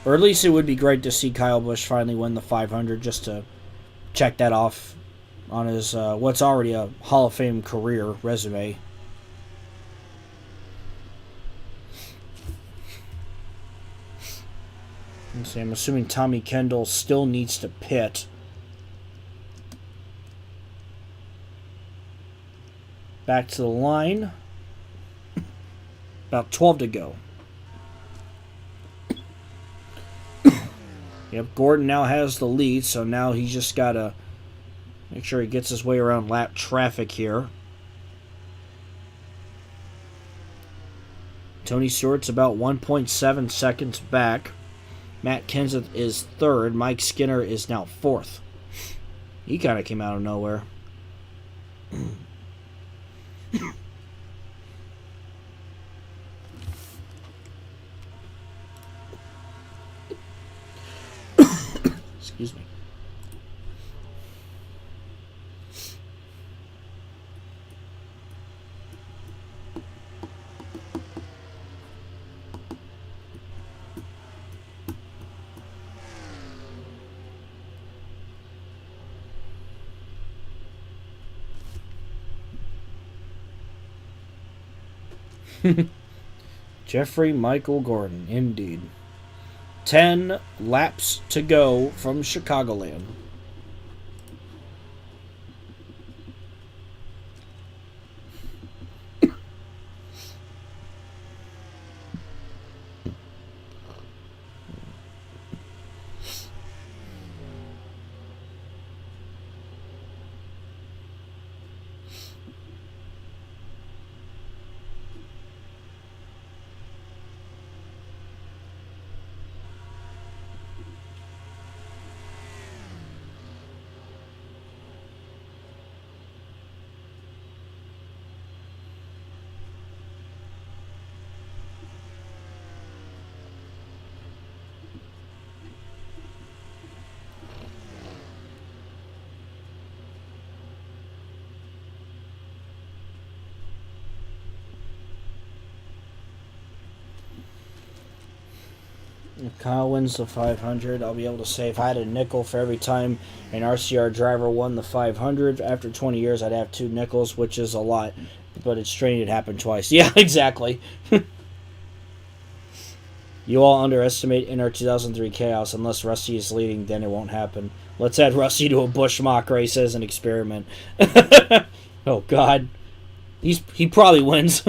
[SPEAKER 1] or at least it would be great to see Kyle Busch finally win the 500 just to check that off on his what's already a Hall of Fame career resume. Let's see, I'm assuming Tommy Kendall still needs to pit. Back to the line. About 12 to go. Yep, Gordon now has the lead, so now he's just got to make sure he gets his way around lap traffic here Tony Stewart's about 1.7 seconds back. Matt Kenseth is third. Mike Skinner is now fourth. He kind of came out of nowhere. Excuse me. Jeffrey Michael Gordon, indeed. 10 laps to go from Chicagoland. If Kyle wins the 500, I'll be able to say if I had a nickel for every time an RCR driver won the 500, after 20 years I'd have 2 nickels, which is a lot. But it's strange it happened twice. Yeah, exactly. You all underestimate in our 2003 chaos. Unless Rusty is leading, then it won't happen. Let's add Rusty to a Busch mock race as an experiment. Oh, God. He probably wins.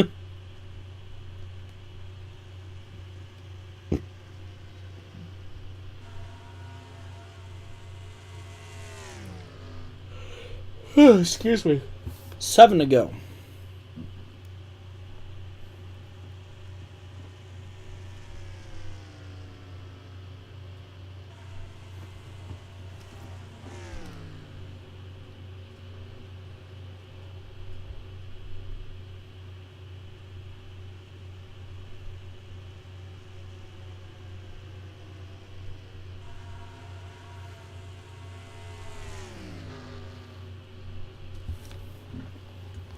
[SPEAKER 1] Excuse me. 7 to go.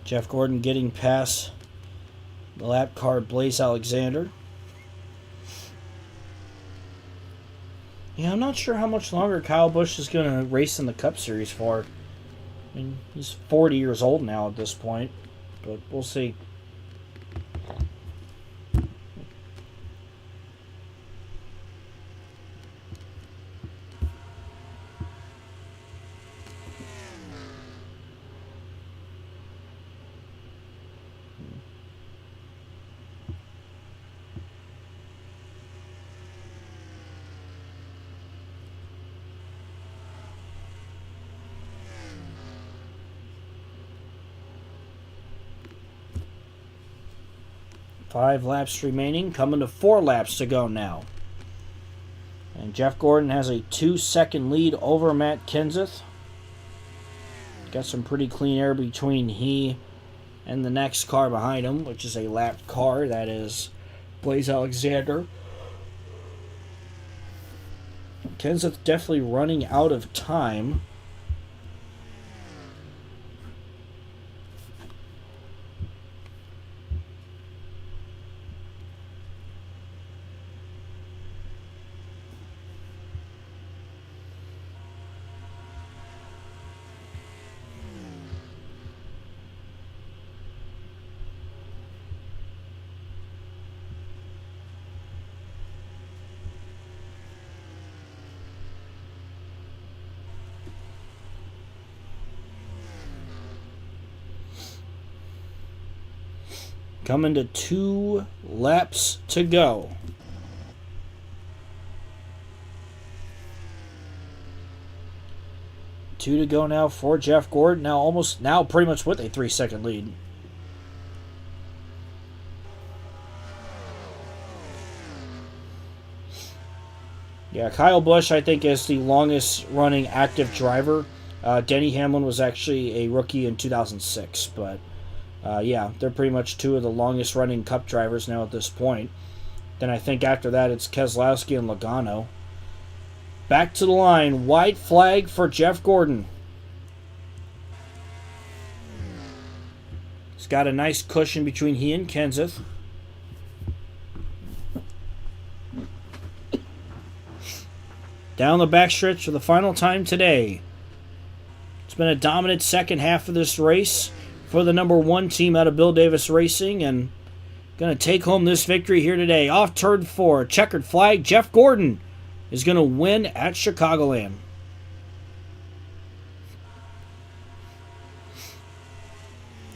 [SPEAKER 1] Jeff Gordon getting past the lap car Blaze Alexander. Yeah, I'm not sure how much longer Kyle Busch is going to race in the Cup Series for. I mean, he's 40 years old now at this point, but we'll see. Five laps remaining, coming to 4 laps to go now. And Jeff Gordon has a 2-second lead over Matt Kenseth. Got some pretty clean air between he and the next car behind him, which is a lapped car. That is Blaze Alexander. Kenseth definitely running out of time. Coming to 2 laps to go. Two to go now for Jeff Gordon. Now pretty much with a 3-second lead. Yeah, Kyle Busch, I think, is the longest running active driver. Denny Hamlin was actually a rookie in 2006, but yeah, they're pretty much two of the longest running Cup drivers now at this point. Then I think after that it's Keselowski and Logano. Back to the line, white flag for Jeff Gordon. He's got a nice cushion between he and Kenseth. Down the backstretch for the final time today. It's been a dominant second half of this race for the number 1 team out of Bill Davis Racing, and going to take home this victory here today. Off turn 4, checkered flag, Jeff Gordon is going to win at Chicagoland.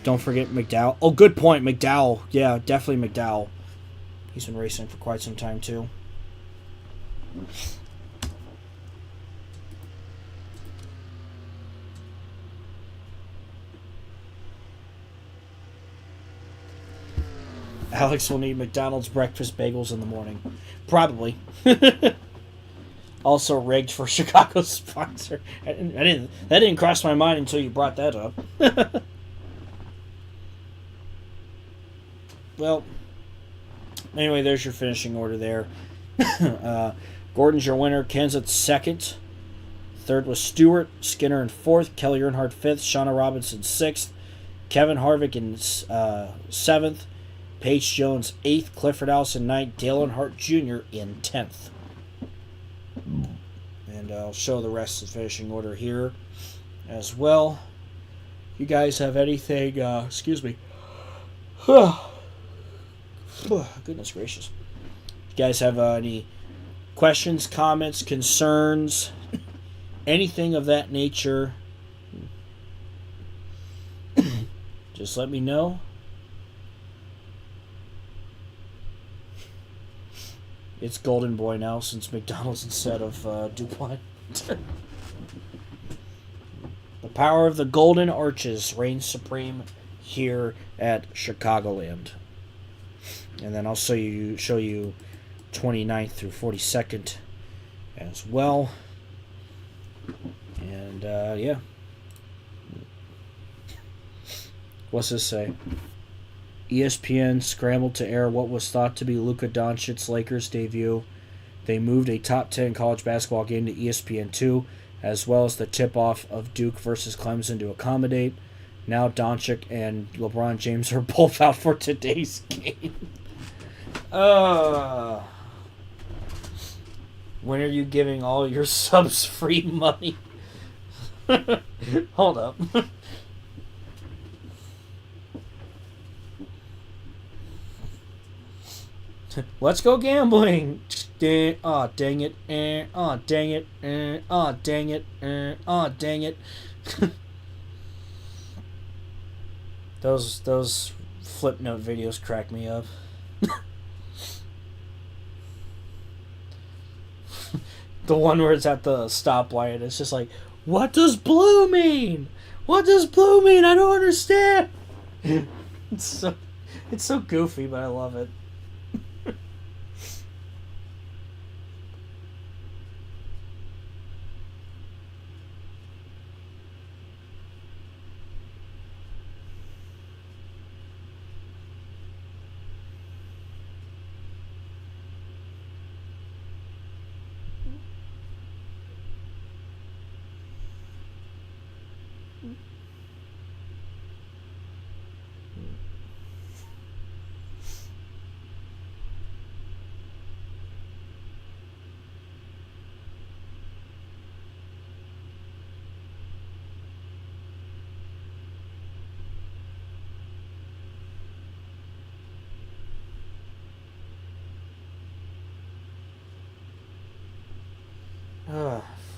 [SPEAKER 1] Don't forget McDowell. Oh, good point, McDowell. Yeah, definitely McDowell. He's been racing for quite some time, too. Alex will need McDonald's breakfast bagels in the morning. Probably. Also rigged for Chicago's sponsor. That didn't cross my mind until you brought that up. Well, anyway, there's your finishing order there. Gordon's your winner. Kenseth second. Third was Stewart. Skinner in fourth. Kelly Earnhardt fifth. Shauna Robinson sixth. Kevin Harvick in seventh. Paige Jones 8th, Clifford Allison 9th, Dale Earnhardt Jr. in 10th. And I'll show the rest of the finishing order here as well. If you guys have anything, excuse me. Goodness gracious. If you guys have any questions, comments, concerns, anything of that nature, just let me know. It's Golden Boy now since McDonald's instead of DuPont. The power of the Golden Arches reigns supreme here at Chicagoland. And then I'll show you 29th through 42nd as well. And yeah. What's this say? ESPN scrambled to air what was thought to be Luka Doncic's Lakers debut. They moved a top 10 college basketball game to ESPN2, as well as the tip-off of Duke versus Clemson to accommodate. Now Doncic and LeBron James are both out for today's game. When are you giving all your subs free money? Hold up. Let's go gambling. Aw, dang it. Aw, dang it. Aw, dang it. Aw, dang it. Those flip note videos crack me up. The one where it's at the stoplight and it's just like, what does blue mean? What does blue mean? I don't understand. It's so goofy, but I love it.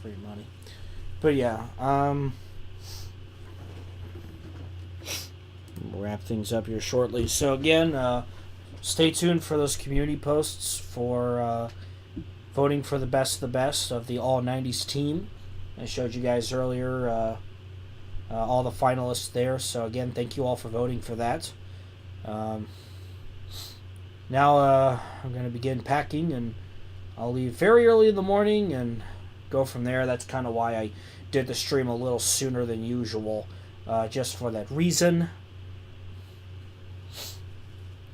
[SPEAKER 1] Free money. But yeah, we'll wrap things up here shortly. So again, stay tuned for those community posts for voting for the best of the best of the All 90s team. I showed you guys earlier all the finalists there. So again, thank you all for voting for that. Now I'm going to begin packing, and I'll leave very early in the morning and go from there. That's kind of why I did the stream a little sooner than usual, just for that reason.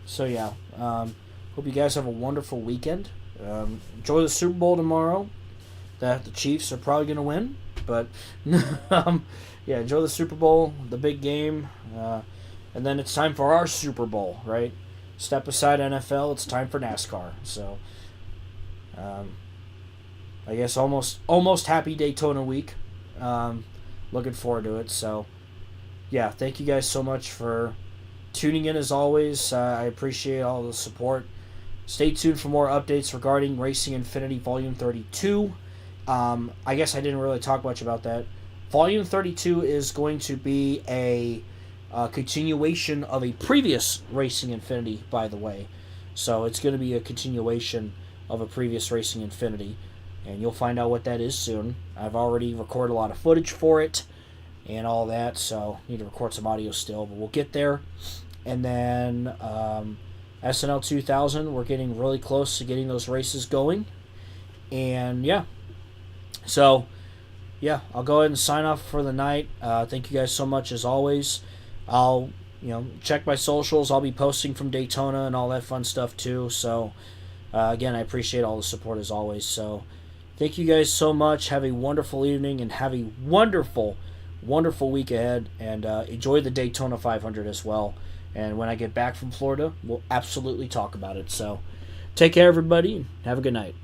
[SPEAKER 1] So yeah, hope you guys have a wonderful weekend. Enjoy the Super Bowl tomorrow. The Chiefs are probably going to win, but yeah, enjoy the Super Bowl, the big game, and then it's time for our Super Bowl, right? Step aside NFL, it's time for NASCAR. So, I guess almost happy Daytona week. Looking forward to it. So, yeah, thank you guys so much for tuning in as always. I appreciate all the support. Stay tuned for more updates regarding Racing Infinity Volume 32. I guess I didn't really talk much about that. Volume 32 is going to be a continuation of a previous Racing Infinity, by the way. So it's going to be a continuation of a previous Racing Infinity, and you'll find out what that is soon. I've already recorded a lot of footage for it and all that, so need to record some audio still, but we'll get there. And then SNL 2000, we're getting really close to getting those races going. And yeah, so yeah, I'll go ahead and sign off for the night. Thank you guys so much as always. I'll check my socials. I'll be posting from Daytona and all that fun stuff too. So again, I appreciate all the support as always. So thank you guys so much. Have a wonderful evening and have a wonderful week ahead. And enjoy the Daytona 500 as well. And when I get back from Florida, we'll absolutely talk about it. So take care, everybody, and have a good night.